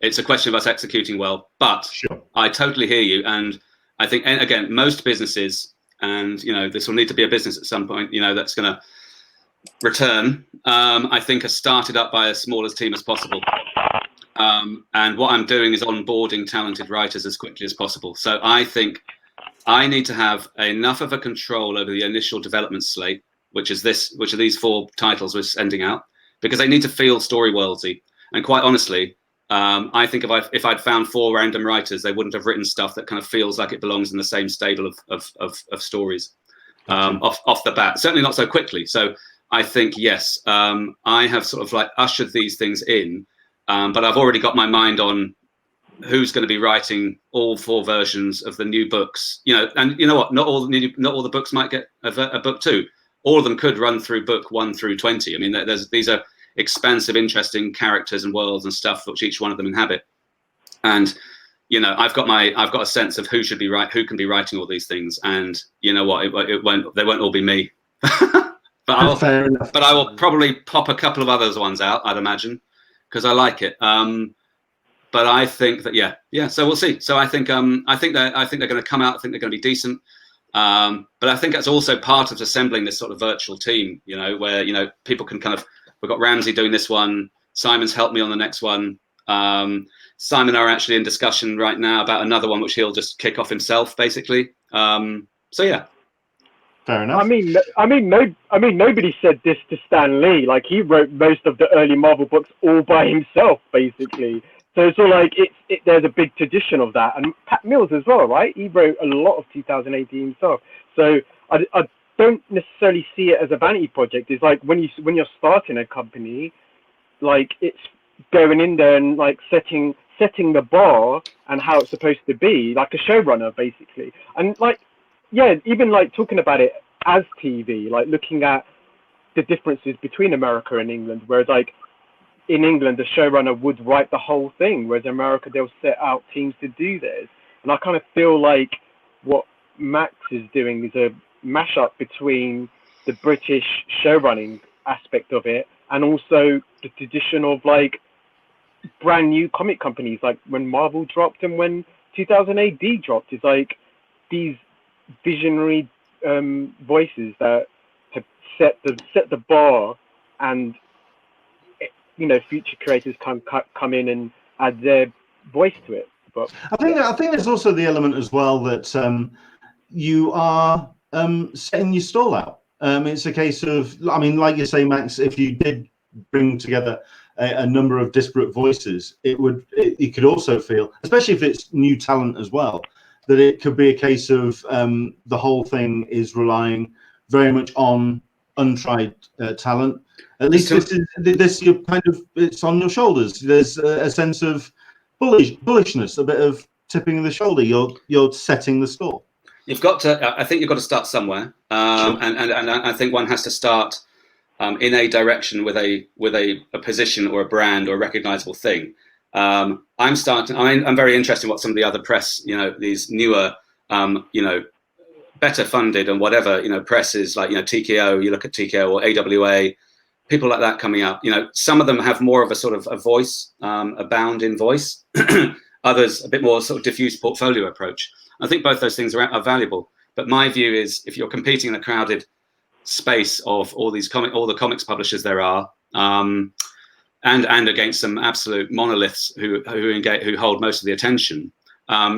it's a question of us executing well. But sure, I totally hear you, and I think, and again, most businesses, and this will need to be a business at some point. That's going to return. I think are started up by as small a team as possible. And what I'm doing is onboarding talented writers as quickly as possible. So I think I need to have enough of a control over the initial development slate, which are these 4 titles we're sending out, because they need to feel Storyworldsy. And quite honestly, I think if I'd found 4 random writers, they wouldn't have written stuff that kind of feels like it belongs in the same stable of stories off the bat. Certainly not so quickly. So I think, yes, I have sort of like ushered these things in, but I've already got my mind on who's going to be writing all 4 versions of the new books, and you know what, not all the books might get a book 2. All of them could run through book 1 through 20. I mean, these are expansive, interesting characters and worlds and stuff which each one of them inhabit. And I've got a sense of who can be writing all these things. And you know what, they won't all be me. but I will probably pop a couple of others ones out, I'd imagine, because I like it. But I think that yeah. So we'll see. So I think they're going to come out. I think they're going to be decent. But I think that's also part of assembling this sort of virtual team. Where people can kind of. We've got Ramsey doing this one. Simon's helped me on the next one. Simon and I are actually in discussion right now about another one, which he'll just kick off himself, basically. So yeah. Fair enough. I mean, nobody said this to Stan Lee. Like, he wrote most of the early Marvel books all by himself, basically. So it's all like there's a big tradition of that, and Pat Mills as well, right? He wrote a lot of 2018 himself. So I don't necessarily see it as a vanity project. It's like when you're starting a company, like it's going in there and like setting the bar and how it's supposed to be, like a showrunner, basically. And like, yeah, even like talking about it as TV, like looking at the differences between America and England, whereas like in England, the showrunner would write the whole thing, whereas in America, they'll set out teams to do this. And I kind of feel like what Max is doing is a mashup between the British showrunning aspect of it and also the tradition of like brand new comic companies, like when Marvel dropped and when 2000 AD dropped. It's like these visionary voices that have set the bar, and you know, future creators can come in and add their voice to it. But I think there's also the element as well that you are setting your stall out. It's a case of, I mean, like you say, Max, if you did bring together a number of disparate voices, it could also feel, especially if it's new talent as well, that it could be a case of the whole thing is relying very much on untried talent. At least this you're kind of, it's on your shoulders. There's a sense of bullishness, a bit of tipping the shoulder. You're setting the stall. You've got to. I think you've got to start somewhere, Sure. and I think one has to start in a direction with a position or a brand or a recognizable thing. I'm very interested in what some of the other press, you know, these newer, you know, better funded and whatever, you know, presses like, you know, TKO. You look at TKO or AWA. People like that coming up, you know, some of them have more of a sort of a voice, a bound in voice. Others a bit more sort of diffuse portfolio approach. I think both those things are valuable. But my view is, if you're competing in a crowded space of all the comics publishers there are, and against some absolute monoliths who hold most of the attention,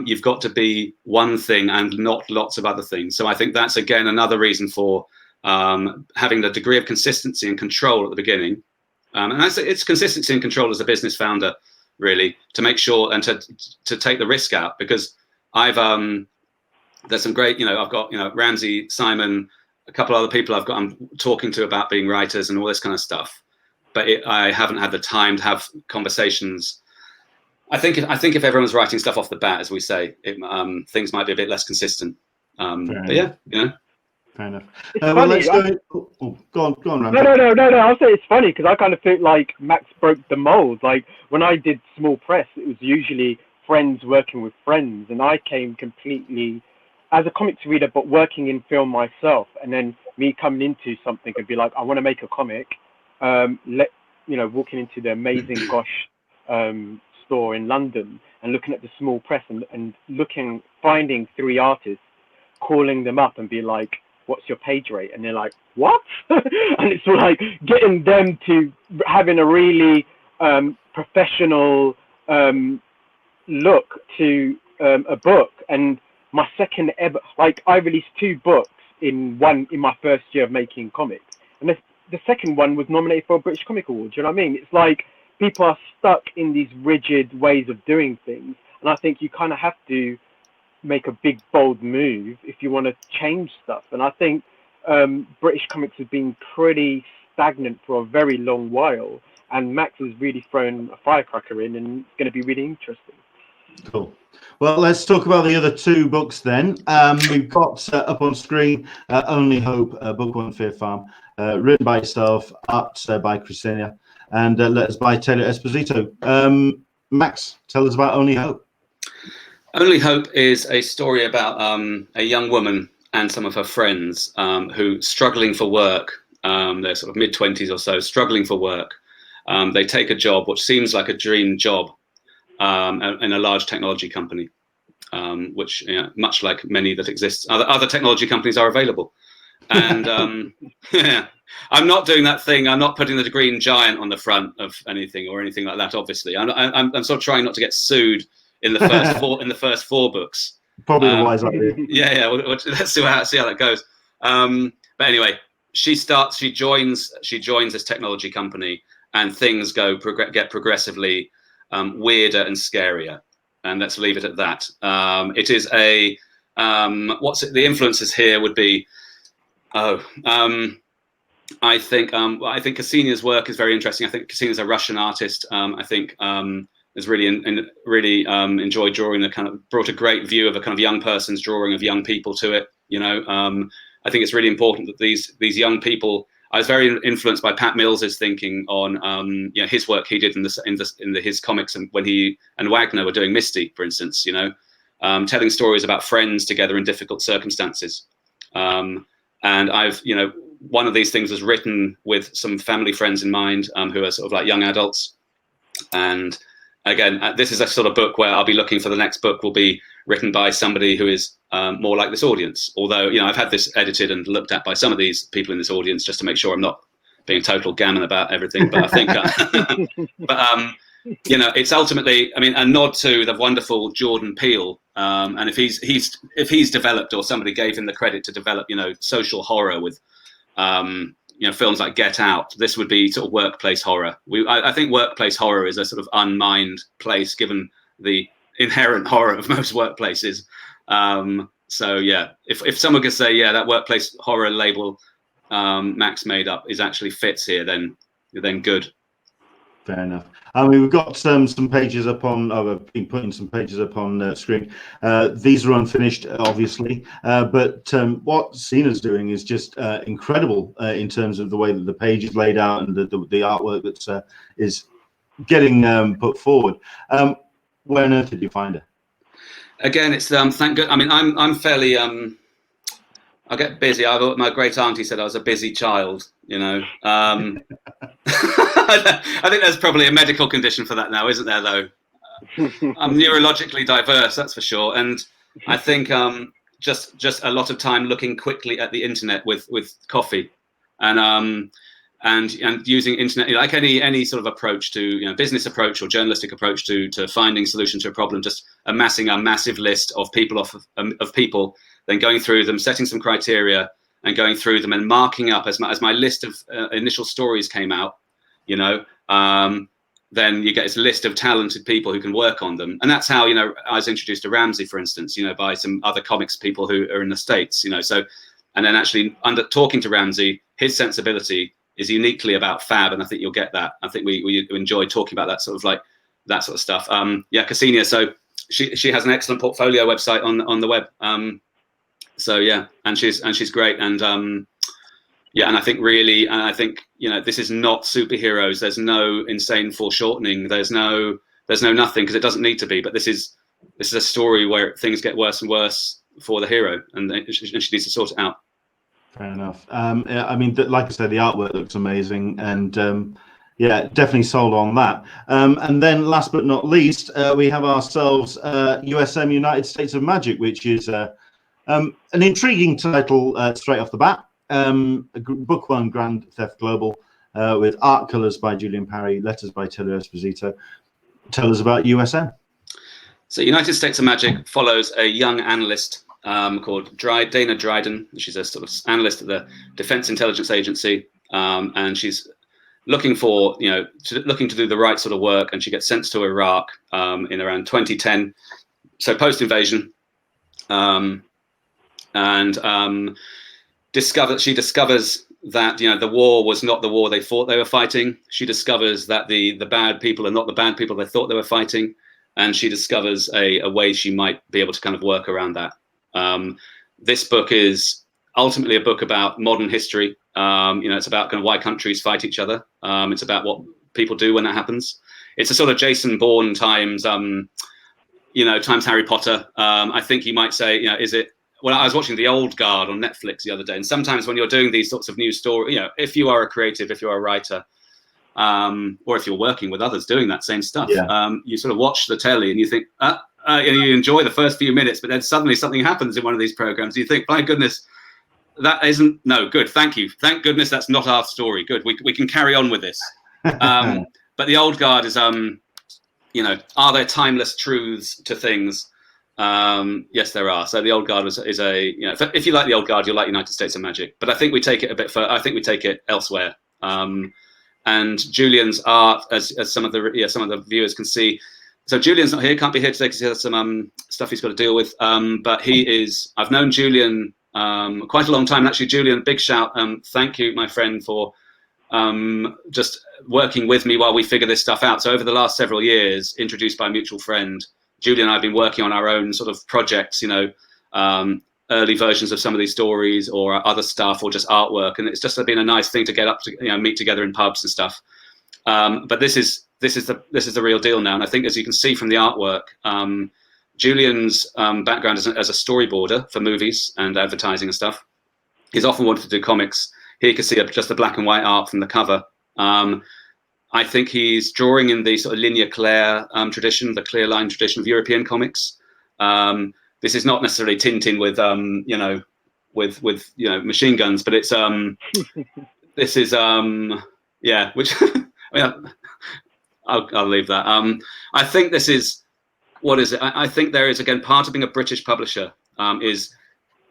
you've got to be one thing and not lots of other things. So I think that's again another reason for having the degree of consistency and control at the beginning, and it's consistency and control as a business founder, really, to make sure and to take the risk out. Because there's some great, you know, I've got, you know, Ramsey, Simon, a couple other people I'm talking to about being writers and all this kind of stuff, but I haven't had the time to have conversations. I think if everyone's writing stuff off the bat, as we say, things might be a bit less consistent. But yeah, you know. Fair enough. Well, let's go. Go on, Ramsey. No. I'll say it's funny because I kind of feel like Max broke the mold. Like when I did small press, it was usually friends working with friends, and I came completely as a comics reader, but working in film myself. And then me coming into something and be like, I want to make a comic. Walking into the Amazing Gosh store in London and looking at the small press and finding 3 artists, calling them up and be like, what's your page rate? And they're like, what? And it's like getting them to having a really professional look to a book. And my second ever, like I released 2 books in my first year of making comics. And the second one was nominated for a British Comic Award. Do you know what I mean? It's like people are stuck in these rigid ways of doing things. And I think you kind of have to make a big, bold move if you want to change stuff. And I think British comics have been pretty stagnant for a very long while. And Max has really thrown a firecracker in, and it's going to be really interesting. Cool. Well, let's talk about the other 2 books then. We've got up on screen Only Hope, Book 1, Fear Farm, written by yourself, art by Christina, and letters by Taylor Esposito. Max, tell us about Only Hope. Only Hope is a story about a young woman and some of her friends who struggling for work. They're sort of mid-20s or so, struggling for work. They take a job which seems like a dream job in a large technology company, which, you know, much like many that exist, other technology companies are available. And yeah, I'm not doing that thing. I'm not putting the green giant on the front of anything or anything like that. Obviously, I'm sort of trying not to get sued in the first 4 books. Probably the wise idea. Yeah. Well, let's see how that goes. But anyway, she joins this technology company, and things get progressively weirder and scarier. And let's leave it at that. It is the influences here would be, I think Ksenia's work is very interesting. I think Ksenia's a Russian artist. I think has really enjoyed drawing brought a great view of a kind of young person's drawing of young people to it. I think it's really important that these young people. I was very influenced by Pat Mills's thinking on his work he did in his comics, and when he and Wagner were doing Misty, for instance, telling stories about friends together in difficult circumstances. And I've one of these things was written with some family friends in mind who are sort of like young adults. And again, this is a sort of book where I'll be looking for the next book will be written by somebody who is more like this audience. Although, I've had this edited and looked at by some of these people in this audience just to make sure I'm not being total gammon about everything. But I think, it's ultimately, a nod to the wonderful Jordan Peele. And if he's developed, or somebody gave him the credit to develop, social horror with, films like Get Out, this would be sort of workplace horror. I think workplace horror is a sort of unmined place, given the inherent horror of most workplaces. So yeah, if someone could say, yeah, that workplace horror label Max made up actually fits here, then good. Fair enough. We've got some pages up on. I've been putting some pages up on screen. These are unfinished, obviously, but what Sina's doing is just incredible in terms of the way that the page is laid out and the artwork that is getting put forward. Where on earth did you find her? Again, it's thank God. I'm fairly I get busy. My great auntie said I was a busy child. I think there's probably a medical condition for that now, isn't there? Though I'm neurologically diverse, that's for sure. And I think just a lot of time looking quickly at the internet with coffee, and using internet, like any sort of approach to business approach or journalistic approach to finding solution to a problem, just amassing a massive list of people of people, then going through them, setting some criteria and going through them and marking up as my list of initial stories came out, then you get this list of talented people who can work on them. And that's how, I was introduced to Ramsey, for instance, by some other comics people who are in the States, so, and then actually talking to Ramsey, his sensibility is uniquely about fab. And I think you'll get that. I think we enjoy talking about that sort of stuff. Ksenia. So she has an excellent portfolio website on the web. So yeah, and she's great. And and I think this is not superheroes. There's no insane foreshortening. There's no nothing, because it doesn't need to be. But this is a story where things get worse and worse for the hero, and she needs to sort it out. Fair enough. Like I said, the artwork looks amazing, and definitely sold on that. And then last but not least, we have ourselves USM, United States of Magic, which is an intriguing title straight off the bat. Book 1, Grand Theft Global, with art colors by Julian Parry, letters by Taylor Esposito. Tell us about USM. So United States of Magic follows a young analyst called Dana Dryden. She's a sort of analyst at the Defense Intelligence Agency, and she's looking to do the right sort of work. And she gets sent to Iraq in around 2010, so post-invasion, she discovers that the war was not the war they thought they were fighting. She discovers that the bad people are not the bad people they thought they were fighting, and she discovers a way she might be able to kind of work around that. This book is ultimately a book about modern history. It's about kind of why countries fight each other. It's about what people do when that happens. It's a sort of Jason Bourne times Harry Potter. I think you might say, is it? Well, I was watching The Old Guard on Netflix the other day, and sometimes when you're doing these sorts of news stories, if you are a creative, if you're a writer, or if you're working with others doing that same stuff, you sort of watch the telly and you think, you enjoy the first few minutes, but then suddenly something happens in one of these programs. You think, my goodness, that isn't good. Thank you. Thank goodness that's not our story. Good. We can carry on with this. But The Old Guard is, are there timeless truths to things? Yes, there are. So the Old Guard is a, you know, if you like the Old Guard, you'll like United States of Magic. But I think we take it a bit further. I think we take it elsewhere. And Julian's art, as some of the viewers can see. So Julian's not here, can't be here today because he has some stuff he's got to deal with. But he is. I've known Julian quite a long time. And actually, Julian, big shout. Thank you, my friend, for just working with me while we figure this stuff out. So over the last several years, introduced by a mutual friend, Julian and I have been working on our own sort of projects, you know, early versions of some of these stories or other stuff or just artwork. And it's just been a nice thing to get up to, you know, meet together in pubs and stuff. But this is the real deal now. And I think, as you can see from the artwork, Julian's background as a storyboarder for movies and advertising and stuff. He's often wanted to do comics. Here you can see just the black and white art from the cover. I think he's drawing in the sort of linear clair tradition, the clear line tradition of European comics. This is not necessarily Tintin with you know, with you know, machine guns, but it's this is yeah, which I mean, I'll leave that. I think this is, what is it? I think there is, again, part of being a British publisher is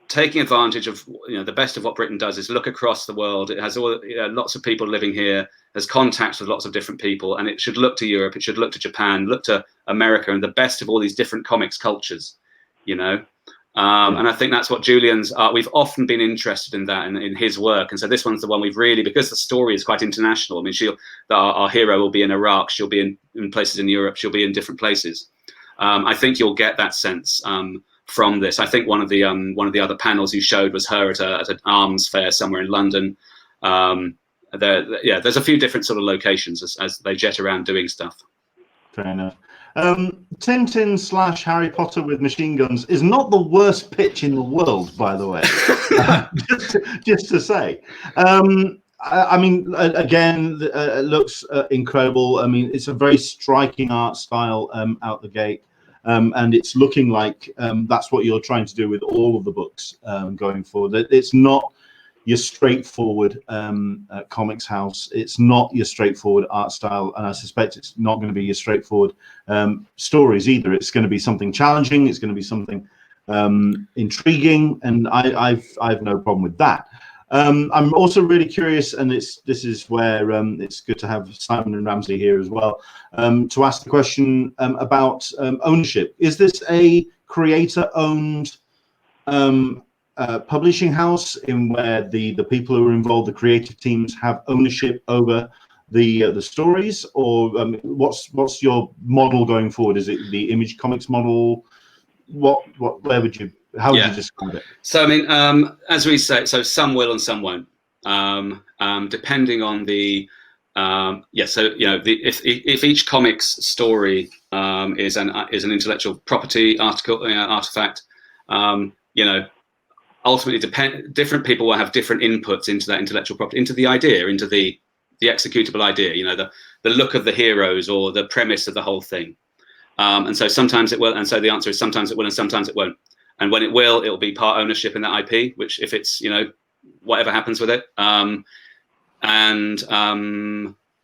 taking advantage of, you know, the best of what Britain does is look across the world. It has all, you know, lots of people living here, has contacts with lots of different people, and it should look to Europe, it should look to Japan, look to America, and the best of all these different comics cultures, you know. And I think that's what Julian's art, we've often been interested in that in his work. And so this one's the one we've really, because the story is quite international. I mean, our hero will be in Iraq, she'll be in places in Europe, she'll be in different places. I think you'll get that sense from this. I think one of the other panels you showed was her at an arms fair somewhere in London. There's a few different sort of locations as they jet around doing stuff. Fair enough. Tintin / Harry Potter with machine guns is not the worst pitch in the world, by the way. just to say. I mean, again, it looks incredible. I mean, it's a very striking art style out the gate. And it's looking like that's what you're trying to do with all of the books going forward. It's not your straightforward comics house. It's not your straightforward art style, and I suspect it's not going to be your straightforward stories either. It's going to be something challenging. It's going to be something intriguing, and I've no problem with that. I'm also really curious, and this is where it's good to have Simon and Ramsey here as well, to ask the question about ownership. Is this a creator-owned publishing house in where the people who are involved, the creative teams, have ownership over the stories, or what's your model going forward? Is it the Image Comics model? Where would you? How would you describe it? So I mean, as we say, so some will and some won't, depending on the So you know, if each comics story is an intellectual property artifact, you know, ultimately different people will have different inputs into that intellectual property, into the idea, into the executable idea. You know, the look of the heroes or the premise of the whole thing. And so sometimes it will, and so the answer is sometimes it will and sometimes it won't. And when it will be part ownership in that IP, which if it's, you know, whatever happens with it.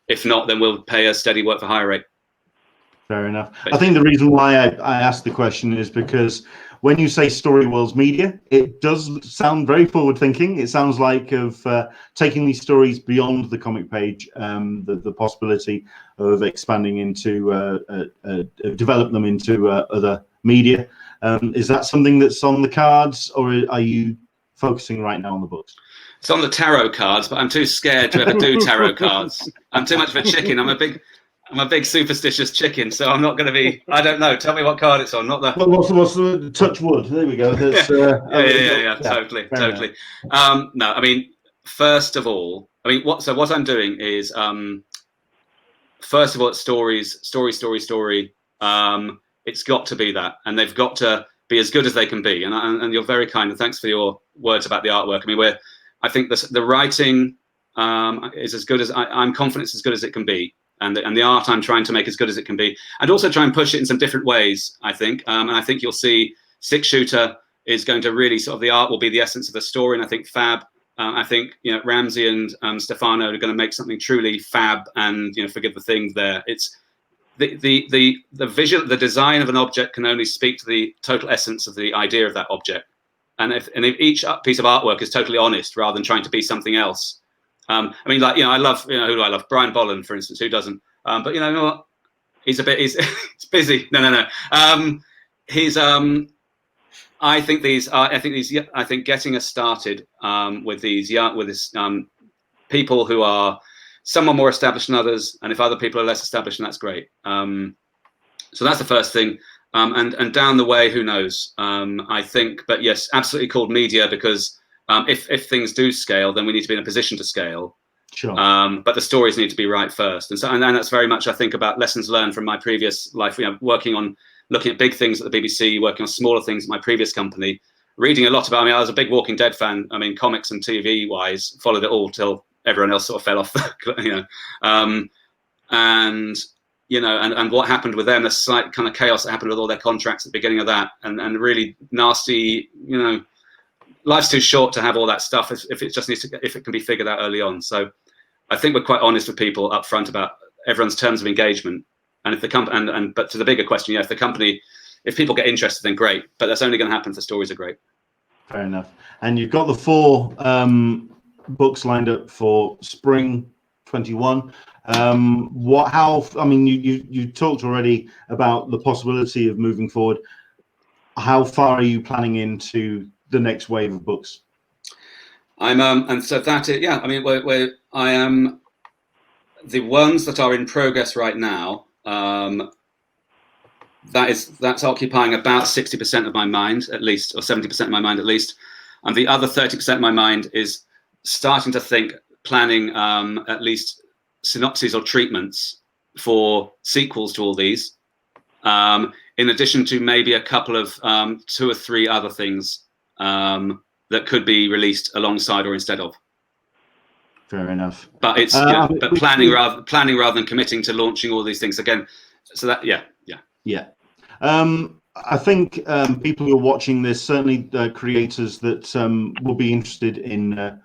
If not, then we'll pay a steady work for hire rate. Fair enough. I think the reason why I asked the question is because when you say Storyworlds Media, it does sound very forward thinking. It sounds like of taking these stories beyond the comic page, the possibility of expanding into, develop them into other media. Is that something that's on the cards, or are you focusing right now on the books? It's on the tarot cards, but I'm too scared to ever do tarot cards. I'm too much of a chicken. I'm a big superstitious chicken, so I'm not going to be. I don't know. Tell me what card it's on. Not the. What's the touch wood? There we go. That's, yeah. Totally. No, I mean, first of all, I mean, what I'm doing is, first of all, it's story. It's got to be that, and they've got to be as good as they can be. And you're very kind, and thanks for your words about the artwork. I mean, I think the writing is as good as I'm confident it's as good as it can be. And the art I'm trying to make as good as it can be, and also try and push it in some different ways, I think. And I think you'll see 6-shooter is going to really sort of, the art will be the essence of the story. And I think fab, I think, you know, Ramsey and Stefano are going to make something truly fab, and, you know, forgive the things there. the visual, the design of an object can only speak to the total essence of the idea of that object. And if each piece of artwork is totally honest rather than trying to be something else. I mean, like, I love, who do I love? Brian Bolland, for instance, who doesn't? But you know what? He's he's busy. No. I think getting us started with this people who are somewhat more established than others, and if other people are less established, then that's great. So that's the first thing. And down the way, who knows? I think, but yes, absolutely called media, because if things do scale, then we need to be in a position to scale. Sure. But the stories need to be right first, and that's very much, I think, about lessons learned from my previous life. Looking at big things at the BBC, working on smaller things at my previous company, reading a lot about. I mean, I was a big Walking Dead fan. I mean, comics and TV wise, followed it all till everyone else sort of fell off. And what happened with them, the slight kind of chaos that happened with all their contracts at the beginning of that, and really nasty. Life's too short to have all that stuff if it just needs to, if it can be figured out early on. So I think we're quite honest with people up front about everyone's terms of engagement. And if the company, but to the bigger question, if people get interested, then great. But that's only going to happen if the stories are great. Fair enough. And you've got the 4 books lined up for spring 21. You talked already about the possibility of moving forward. How far are you planning into the next wave of books? And so that is, yeah. I mean, I am the ones that are in progress right now. That's occupying about 60% of my mind, at least, or 70% of my mind, at least. And the other 30% of my mind is starting to think, planning at least synopses or treatments for sequels to all these, in addition to maybe a couple of 2 or 3 other things that could be released alongside or instead of. Fair enough. But it's but planning rather than committing to launching all these things again. So that yeah. I think people who are watching this, certainly creators that will be interested in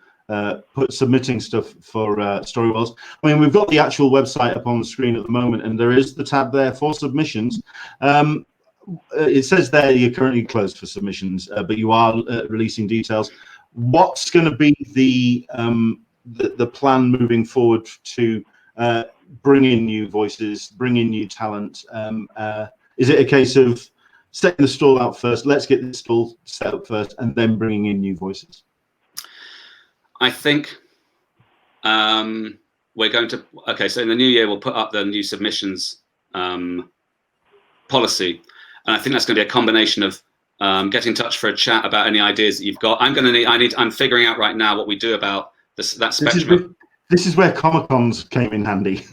submitting stuff for Storyworlds. I mean, we've got the actual website up on the screen at the moment, and there is the tab there for submissions. It says there you're currently closed for submissions, but you are releasing details. What's going to be the plan moving forward to bring in new voices, bring in new talent? Is it a case of setting the stall out first? Let's get the stall set up first, and then bringing in new voices. I think we're going to. Okay, so in the new year we'll put up the new submissions policy, and I think that's going to be a combination of get in touch for a chat about any ideas that you've got. I'm figuring out right now what we do about that spectrum. This is where Comic-Cons came in handy.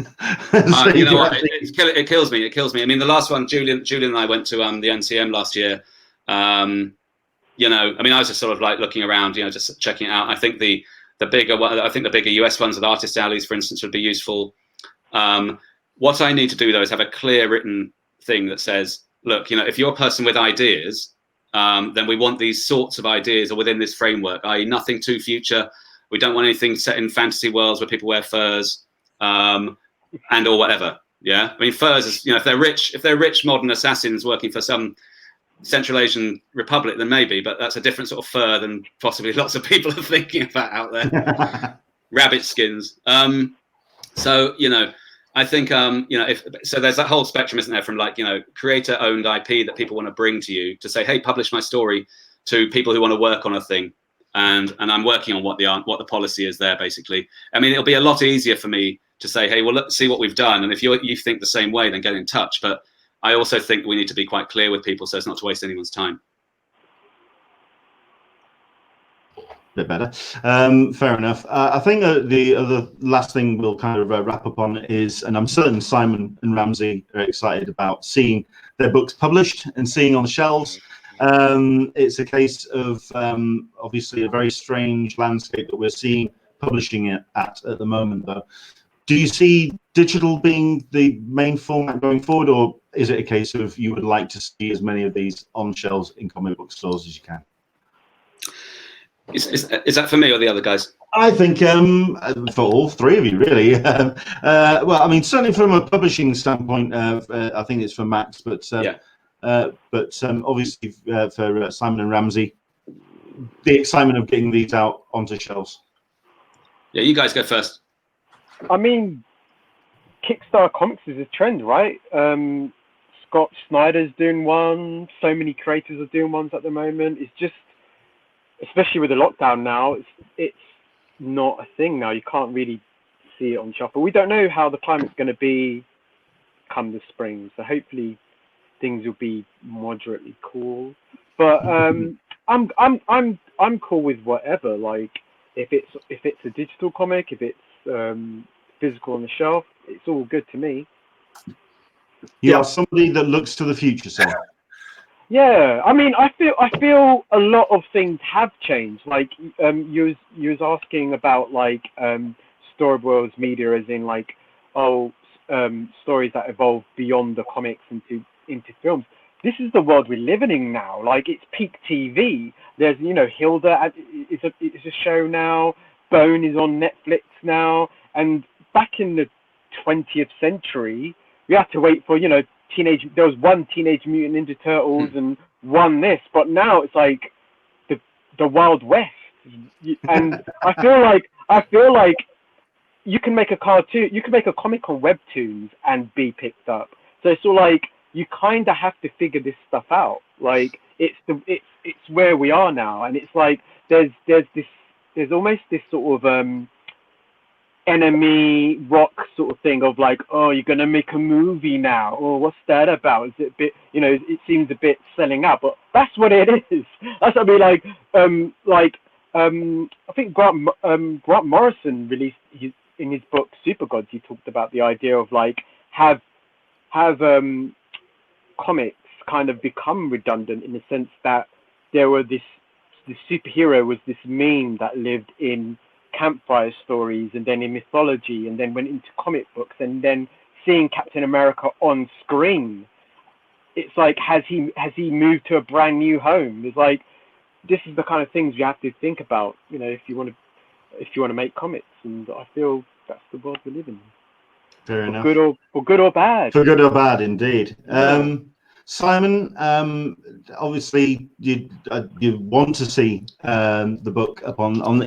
You know what? It kills me. It kills me. I mean, the last one, Julian and I went to the NCM last year. I mean, I was just sort of like looking around, just checking it out. I think the bigger US ones with artist alleys, for instance, would be useful. What I need to do though is have a clear written thing that says, look, if you're a person with ideas, then we want these sorts of ideas or within this framework, i.e. nothing too future. We don't want anything set in fantasy worlds where people wear furs, and or whatever. Yeah, I mean, furs is, if they're rich modern assassins working for some Central Asian republic, then maybe, but that's a different sort of fur than possibly lots of people are thinking about out there. Rabbit skins. So I think so there's that whole spectrum, isn't there, from like creator-owned IP that people want to bring to you to say, hey, publish my story, to people who want to work on a thing. And I'm working on what the policy is there, basically. I mean, it'll be a lot easier for me to say, hey, well, let's see what we've done. And if you think the same way, then get in touch. But I also think we need to be quite clear with people so as not to waste anyone's time. Bit better. Fair enough. I think the other last thing we'll kind of wrap up on is, and I'm certain Simon and Ramsey are excited about seeing their books published and seeing on the shelves. It's a case of obviously a very strange landscape that we're seeing publishing it at the moment, though. Do you see digital being the main format going forward, or is it a case of you would like to see as many of these on shelves in comic book stores as you can? Is that for me or the other guys? I think for all three of you, really. Well, I mean, certainly from a publishing standpoint, I think it's for Max, but obviously for Simon and Ramsey, the excitement of getting these out onto shelves. Yeah, you guys go first. I mean, Kickstarter comics is a trend, right? Scott Snyder's doing one. So many creators are doing ones at the moment. It's just, especially with the lockdown now, it's not a thing now. You can't really see it on shelf. But we don't know how the climate's going to be come the spring. So hopefully things will be moderately cool. But I'm cool with whatever. Like if it's a digital comic, if it's physical on the shelf, it's all good to me. You are somebody that looks to the future, sir. Yeah, I mean, I feel a lot of things have changed. Like you was asking about like Storyworlds Media, as in like stories that evolve beyond the comics into films. This is the world we're living in now. Like it's peak TV. There's Hilda it's a show now. Bone is on Netflix now. And back in the 20th century, we had to wait for there was one Teenage Mutant Ninja Turtles and one this, but now it's like the Wild West. And I feel like you can make a cartoon, you can make a comic on webtoons and be picked up. So it's all like you kind of have to figure this stuff out. Like it's where we are now, and it's like there's almost this sort of enemy rock sort of thing of like, oh, you're gonna make a movie now, or what's that about? Is it a bit, it seems a bit selling out, but that's what it is. That's what I mean. I think Grant Morrison released in his book Super Gods. He talked about the idea of like have comics kind of become redundant in the sense that there were the superhero was this meme that lived in campfire stories and then in mythology and then went into comic books, and then seeing Captain America on screen, it's like has he moved to a brand new home? It's like this is the kind of things you have to think about, if you want to make comics, and I feel that's the world we live in. Fair enough. For good or bad. For good or bad, indeed. Yeah. Simon, obviously you want to see the book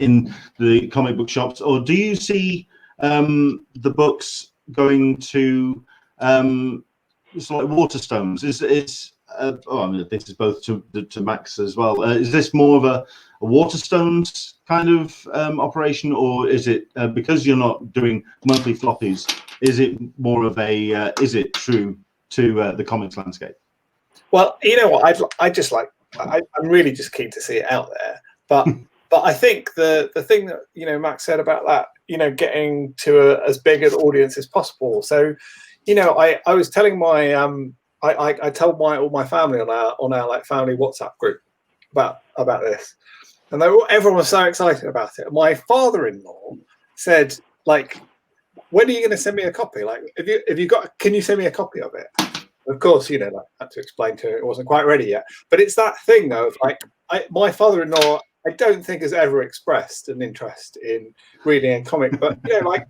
in the comic book shops, or do you see the books going to it's like Waterstones? I mean, this is both to Max as well. Is this more of a Waterstones kind of operation, or is it because you're not doing monthly floppies? Is it more of a is it true to the comics landscape? Well, you know what, I'm really just keen to see it out there, but I think the thing that Max said about that, getting to as big an audience as possible. So I was telling my I told all my family on our like family WhatsApp group about this, and everyone was so excited about it. My father-in-law said, like, when are you going to send me a copy? Like, can you send me a copy of it? Of course, I had to explain to him it wasn't quite ready yet. But it's that thing, though, of like, my father-in-law, I don't think has ever expressed an interest in reading a comic, but like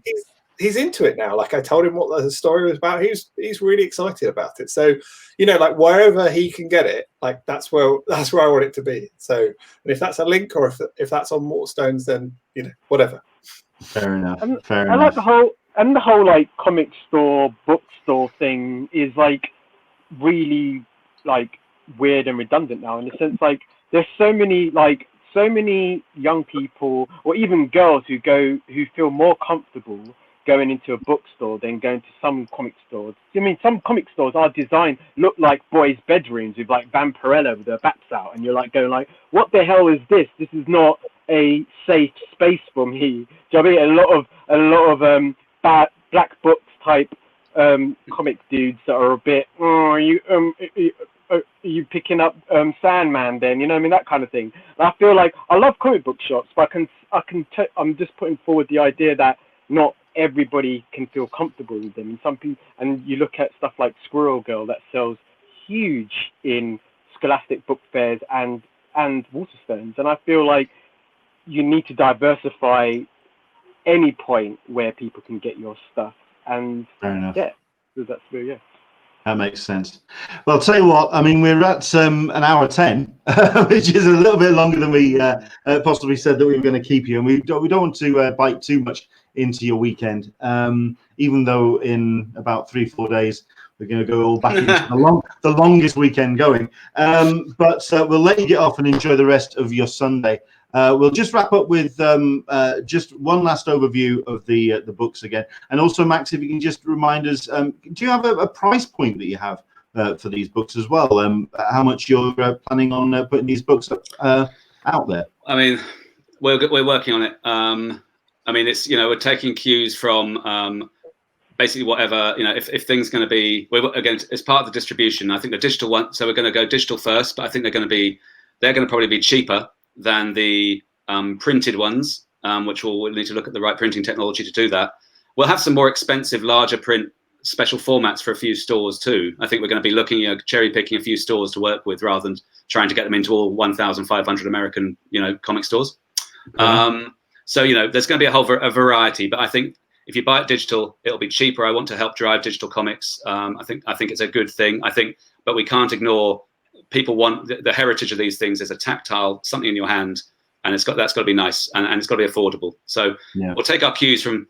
he's into it now. Like I told him what the story was about, he's really excited about it. So, like wherever he can get it, like that's where I want it to be. So, and if that's a link or if that's on Waterstones, then whatever. Fair enough. I like the whole like comic store, bookstore thing is like really like weird and redundant now, in the sense like there's so many young people or even girls who feel more comfortable going into a bookstore than going to some comic stores. I mean, some comic stores are designed look like boys' bedrooms with like Vampirella with their bats out, and you're like going like, what the hell is this? This is not a safe space for me. Do you know what I mean? A lot of bad black books type comic dudes that are a bit, are you picking up Sandman then? You know what I mean? That kind of thing. And I feel like I love comic book shops, but I'm just putting forward the idea that not everybody can feel comfortable with them. And some people, and you look at stuff like Squirrel Girl that sells huge in Scholastic book fairs and Waterstones, and I feel like you need to diversify any point where people can get your stuff. And Fair enough. yeah, so that's really, yeah. That makes sense. Well, tell you what, I mean, we're at an hour 10, which is a little bit longer than we possibly said that we were going to keep you. And we don't want to bite too much into your weekend, even though in about 3-4 days, we're going to go all back into the longest weekend going. But we'll let you get off and enjoy the rest of your Sunday. We'll just wrap up with just one last overview of the books again. And also, Max, if you can just remind us, do you have a price point that you have for these books as well? How much you're planning on putting these books out there? I mean, we're working on it. I mean, it's, we're taking cues from basically whatever, if things going to be, again, as part of the distribution, I think the digital one, so we're going to go digital first, but I think they're going to probably be cheaper than the printed ones, which we'll need to look at the right printing technology to do that. We'll have some more expensive, larger print special formats for a few stores too. I think we're going to be looking at cherry picking a few stores to work with rather than trying to get them into all 1,500 American, comic stores. So, there's going to be a variety, but I think if you buy it digital, it'll be cheaper. I want to help drive digital comics. I think it's a good thing. But we can't ignore, people want the heritage of these things is a tactile, something in your hand, and that's got to be nice, and it's got to be affordable. So we'll take our cues from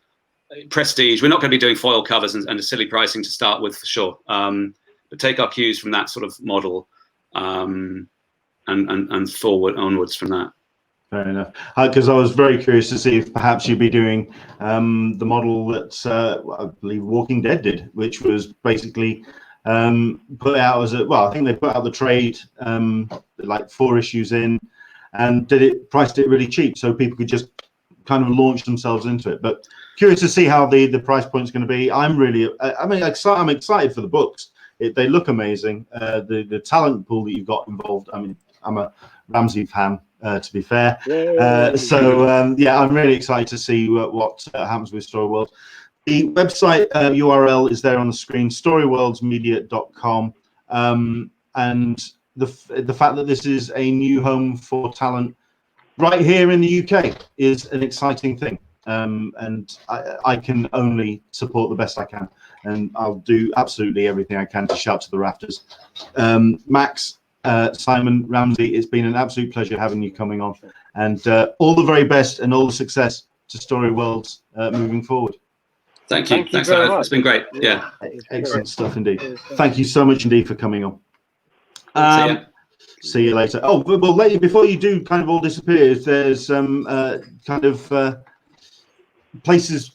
prestige. We're not going to be doing foil covers and a silly pricing to start with, for sure. But take our cues from that sort of model, and forward onwards from that. Fair enough. Because I was very curious to see if perhaps you'd be doing the model that I believe Walking Dead did, which was basically put out as I think they put out the trade like 4 issues in, and priced it really cheap so people could just kind of launch themselves into it. But curious to see how the price point is going to be. I'm excited for the books. They look amazing. The talent pool that you've got involved. I mean, I'm a Ramsey fan, to be fair. I'm really excited to see what happens with Storyworlds. The website URL is there on the screen, storyworldsmedia.com. And the fact that this is a new home for talent right here in the UK is an exciting thing. And I can only support the best I can. And I'll do absolutely everything I can to shout to the rafters. Max, Simon, Ramsey, it's been an absolute pleasure having you coming on. And all the very best and all the success to Storyworlds moving forward. Thank you. Thanks very much. It's been great. Yeah. Excellent stuff indeed. Thank you so much indeed for coming on. See you later. Oh, well, later, before you do kind of all disappear, there's best places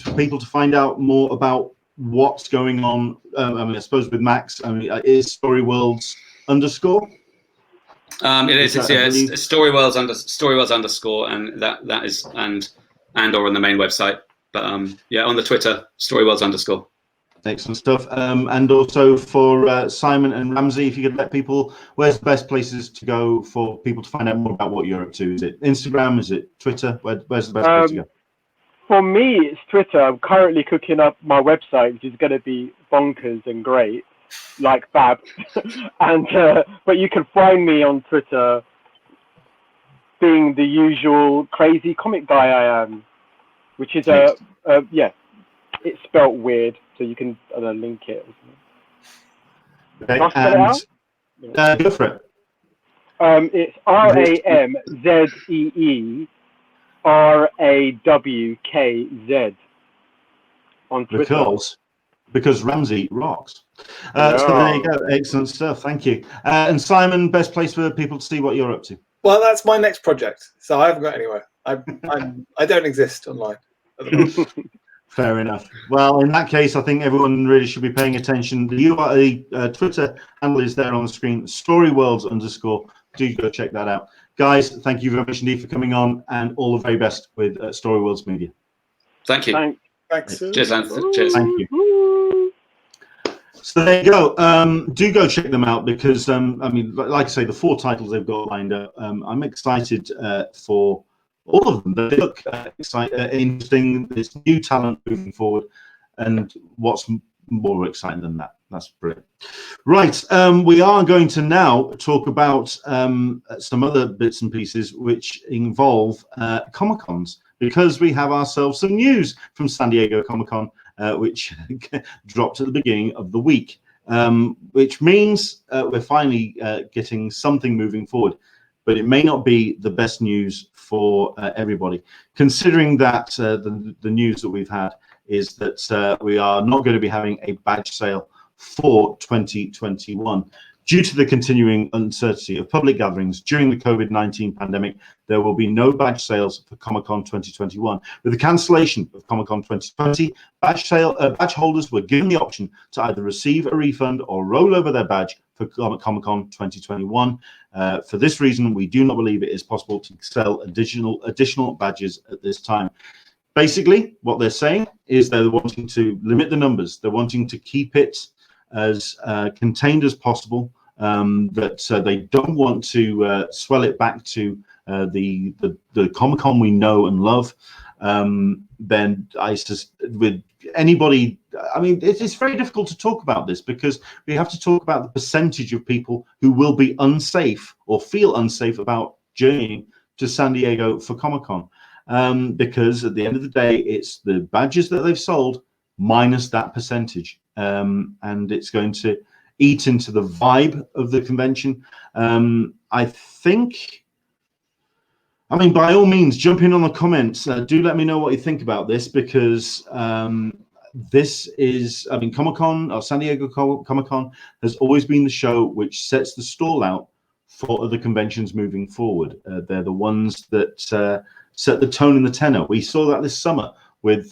for people to find out more about what's going on. I suppose with Max, is Storyworlds _? It is. It's Storyworlds _, and that is or on the main website. But on the Twitter, Storyworlds _. Excellent stuff. And also for Simon and Ramsey, if you could let people, where's the best places to go for people to find out more about what you're up to? Is it Instagram? Is it Twitter? Where's the best place to go? For me, it's Twitter. I'm currently cooking up my website, which is going to be bonkers and great, like Fab. But you can find me on Twitter being the usual crazy comic guy I am, which is it's spelt weird, so you can link it. Okay, and go for it. It's RAMZEERAWKZ on Twitter. Because Ramsey rocks. So there you go. Excellent stuff. Thank you. And Simon, best place for people to see what you're up to? Well, that's my next project, so I haven't got anywhere. I don't exist online at the moment. Fair enough. Well, in that case, I think everyone really should be paying attention. The Twitter handle is there on the screen, Storyworlds _. Do go check that out. Guys, thank you very much indeed for coming on, and all the very best with Storyworlds Media. Thank you. Thanks. Cheers, Anthony. Cheers. Thank you. So there you go. Do go check them out because, like I say, the 4 titles they've got lined up, I'm excited for all of them. They look interesting. There's new talent moving forward. And what's more exciting than that. That's brilliant. Right, we are going to now talk about some other bits and pieces which involve Comic-Cons, because we have ourselves some news from San Diego Comic-Con, which dropped at the beginning of the week, which means we're finally getting something moving forward. But it may not be the best news for everybody, considering that the news that we've had is that we are not going to be having a badge sale for 2021. Due to the continuing uncertainty of public gatherings during the COVID-19 pandemic, there will be no badge sales for Comic-Con 2021. With the cancellation of Comic-Con 2020, badge holders were given the option to either receive a refund or roll over their badge for Comic-Con 2021. For this reason, we do not believe it is possible to sell additional badges at this time. Basically, what they're saying is they're wanting to limit the numbers. They're wanting to keep it as contained as possible, that they don't want to swell it back to the Comic-Con we know and love. Then with anybody, I mean, it's very difficult to talk about this, because we have to talk about the percentage of people who will be unsafe or feel unsafe about journeying to San Diego for Comic-Con, because at the end of the day, it's the badges that they've sold minus that percentage, and it's going to eat into the vibe of the convention. I think, I mean, by all means, jump in on the comments. Do let me know what you think about this, because this is, I mean, Comic-Con, or San Diego Comic-Con, has always been the show which sets the stall out for other conventions moving forward. They're the ones that set the tone and the tenor. We saw that this summer with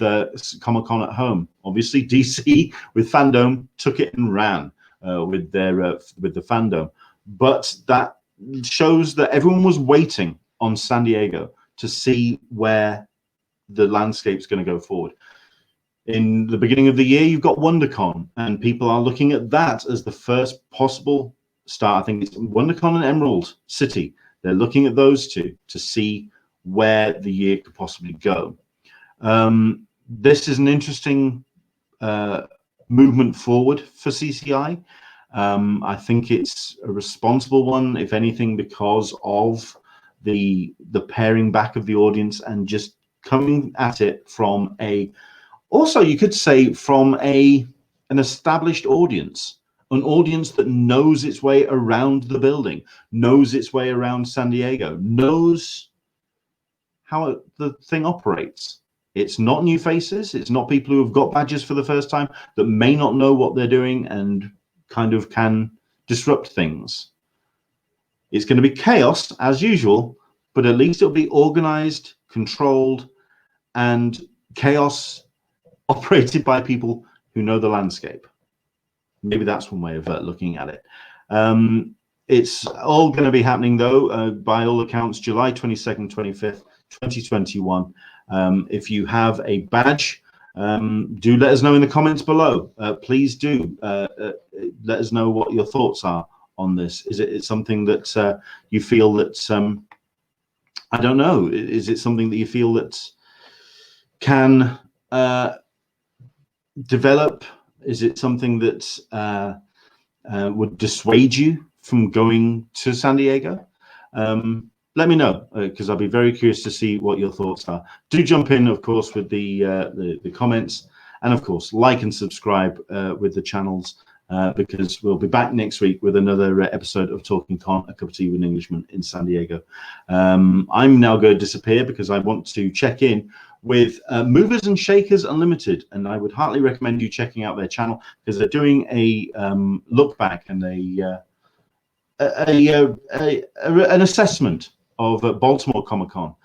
Comic-Con at home. Obviously, DC with Fandom took it and ran with the Fandom, but that shows that everyone was waiting on San Diego to see where the landscape's going to go forward. In the beginning of the year, you've got WonderCon, and people are looking at that as the first possible start. I think it's WonderCon and Emerald City. They're looking at those two to see where the year could possibly go. This is an interesting movement forward for CCI. I think it's a responsible one, if anything, because of the paring back of the audience and just coming at it from also you could say from an established audience, an audience that knows its way around the building, knows its way around San Diego, knows how the thing operates. It's not new faces. It's not people who have got badges for the first time that may not know what they're doing and kind of can disrupt things. It's going to be chaos as usual, but at least it'll be organized, controlled, and chaos operated by people who know the landscape. Maybe that's one way of looking at it. It's all going to be happening, though, by all accounts, July 22nd, 25th, 2021. If you have a badge, do let us know in the comments below. Please do let us know what your thoughts are on this. Is it something that you feel that, I don't know, is it something that you feel that can develop? Is it something that would dissuade you from going to San Diego? Let me know, because I'll be very curious to see what your thoughts are. Do jump in, of course, with the comments, and of course, like and subscribe with the channels, because we'll be back next week with another episode of Talkin Con, a cup of tea with an Englishman in San Diego. I'm now going to disappear because I want to check in with Movers and Shakers Unlimited, and I would heartily recommend you checking out their channel, because they're doing a look back and an assessment of Baltimore Comic Con.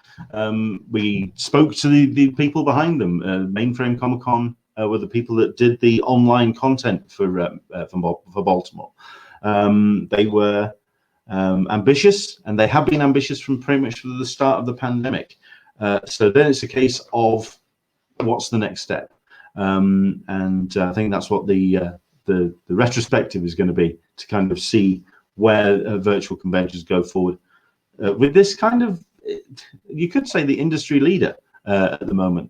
We spoke to the people behind them. Mainframe Comic Con were the people that did the online content for Baltimore. They were ambitious, and they have been ambitious from pretty much the start of the pandemic. So then it's a case of what's the next step, and I think that's what the retrospective is going to be, to kind of see where virtual conventions go forward with this kind of, you could say, the industry leader at the moment.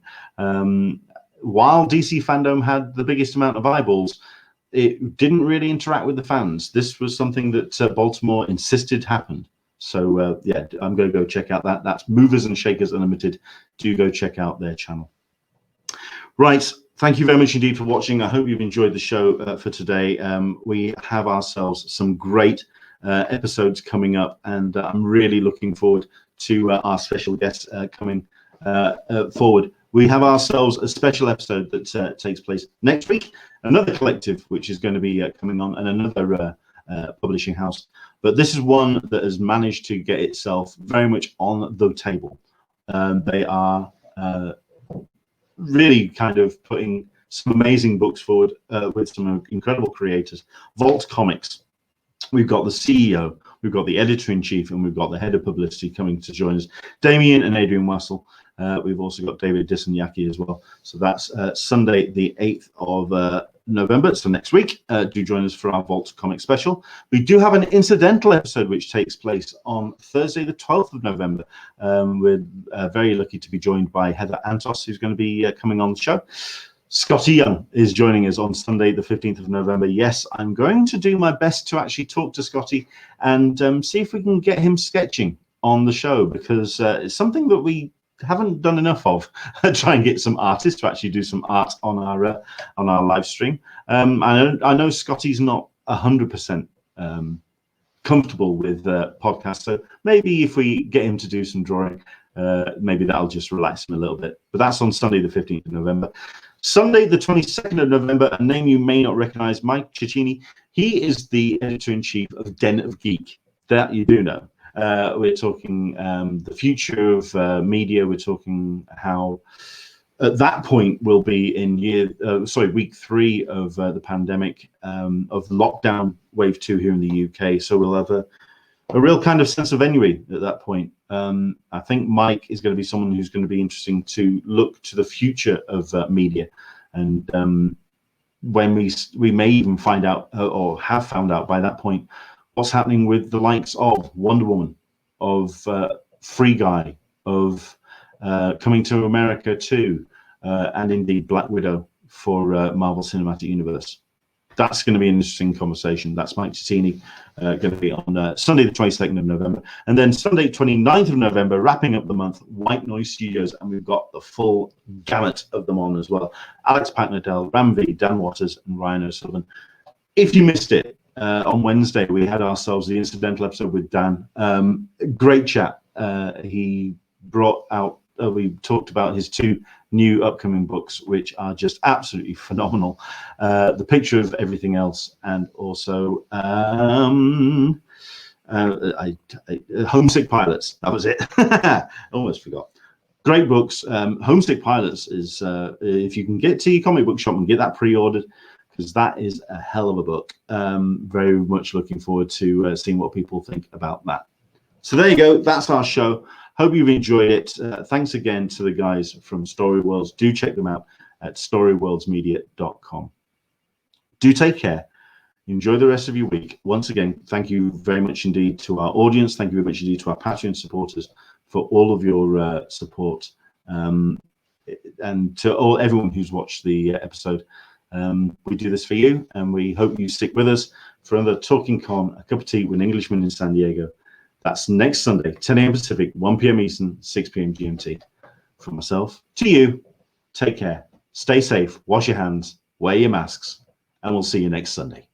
while DC fandom had the biggest amount of eyeballs, it didn't really interact with the fans. This was something that Baltimore insisted happened. So yeah, I'm going to go check out that. That's Movers and Shakers Unlimited. Do go check out their channel. Right. Thank you very much indeed for watching. I hope you've enjoyed the show for today. We have ourselves some great episodes coming up, and I'm really looking forward to our special guests coming forward. We have ourselves a special episode that takes place next week, another collective which is going to be coming on, and another publishing house. But this is one that has managed to get itself very much on the table. They are really kind of putting some amazing books forward with some incredible creators. Vault Comics. We've got the CEO, we've got the editor-in-chief, and we've got the head of publicity coming to join us, Damien and Adrian Wassel. We've also got David Disanyaki as well. So that's Sunday, the 8th of November, so next week. Do join us for our Vault Comic special. We do have an incidental episode which takes place on Thursday, the 12th of November. We're very lucky to be joined by Heather Antos, who's going to be coming on the show. Scotty Young is joining us on Sunday, the 15th of November. Yes, I'm going to do my best to actually talk to Scotty and see if we can get him sketching on the show, because it's something that we haven't done enough of. Try and get some artists to actually do some art on our live stream. I know Scotty's not 100% comfortable with podcasts, so maybe if we get him to do some drawing, maybe that'll just relax him a little bit. But that's on Sunday, the 15th of November. Sunday, the 22nd of November, a name you may not recognize, Mike Cicchini. He is the editor-in-chief of Den of Geek. That you do know. We're talking the future of media. We're talking how at that point we'll be in week 3 of the pandemic, of lockdown wave 2 here in the UK. So we'll have a real kind of sense of ennui at that point. I think Mike is going to be someone who's going to be interesting to look to the future of media. And when we may even find out or have found out by that point what's happening with the likes of Wonder Woman, of Free Guy, of Coming to America 2, and indeed Black Widow for Marvel Cinematic Universe. That's going to be an interesting conversation. That's Mike Cicchini, going to be on Sunday, the 22nd of November. And then Sunday, 29th of November, wrapping up the month, White Noise Studios, and we've got the full gamut of them on as well. Alex Packnadell, Ramsey, Dan Waters, and Ryan O'Sullivan. If you missed it, on Wednesday, we had ourselves the incidental episode with Dan. Great chat. He brought out, we talked about his 2 new upcoming books, which are just absolutely phenomenal. The Picture of Everything Else, and also Homesick Pilots. That was it. Almost forgot. Great books. Homesick Pilots is, if you can get to your comic book shop and get that pre-ordered, because that is a hell of a book. Very much looking forward to seeing what people think about that. So there you go. That's our show. Hope you've enjoyed it. Thanks again to the guys from Storyworlds. Do check them out at storyworldsmedia.com. Do take care. Enjoy the rest of your week. Once again, thank you very much indeed to our audience. Thank you very much indeed to our Patreon supporters for all of your support. And to everyone who's watched the episode. We do this for you, and we hope you stick with us for another Talkin Con, a cup of tea with an Englishman in San Diego. That's next Sunday, 10 a.m. Pacific, 1 p.m. Eastern, 6 p.m. GMT. From myself to you, take care, stay safe, wash your hands, wear your masks, and we'll see you next Sunday.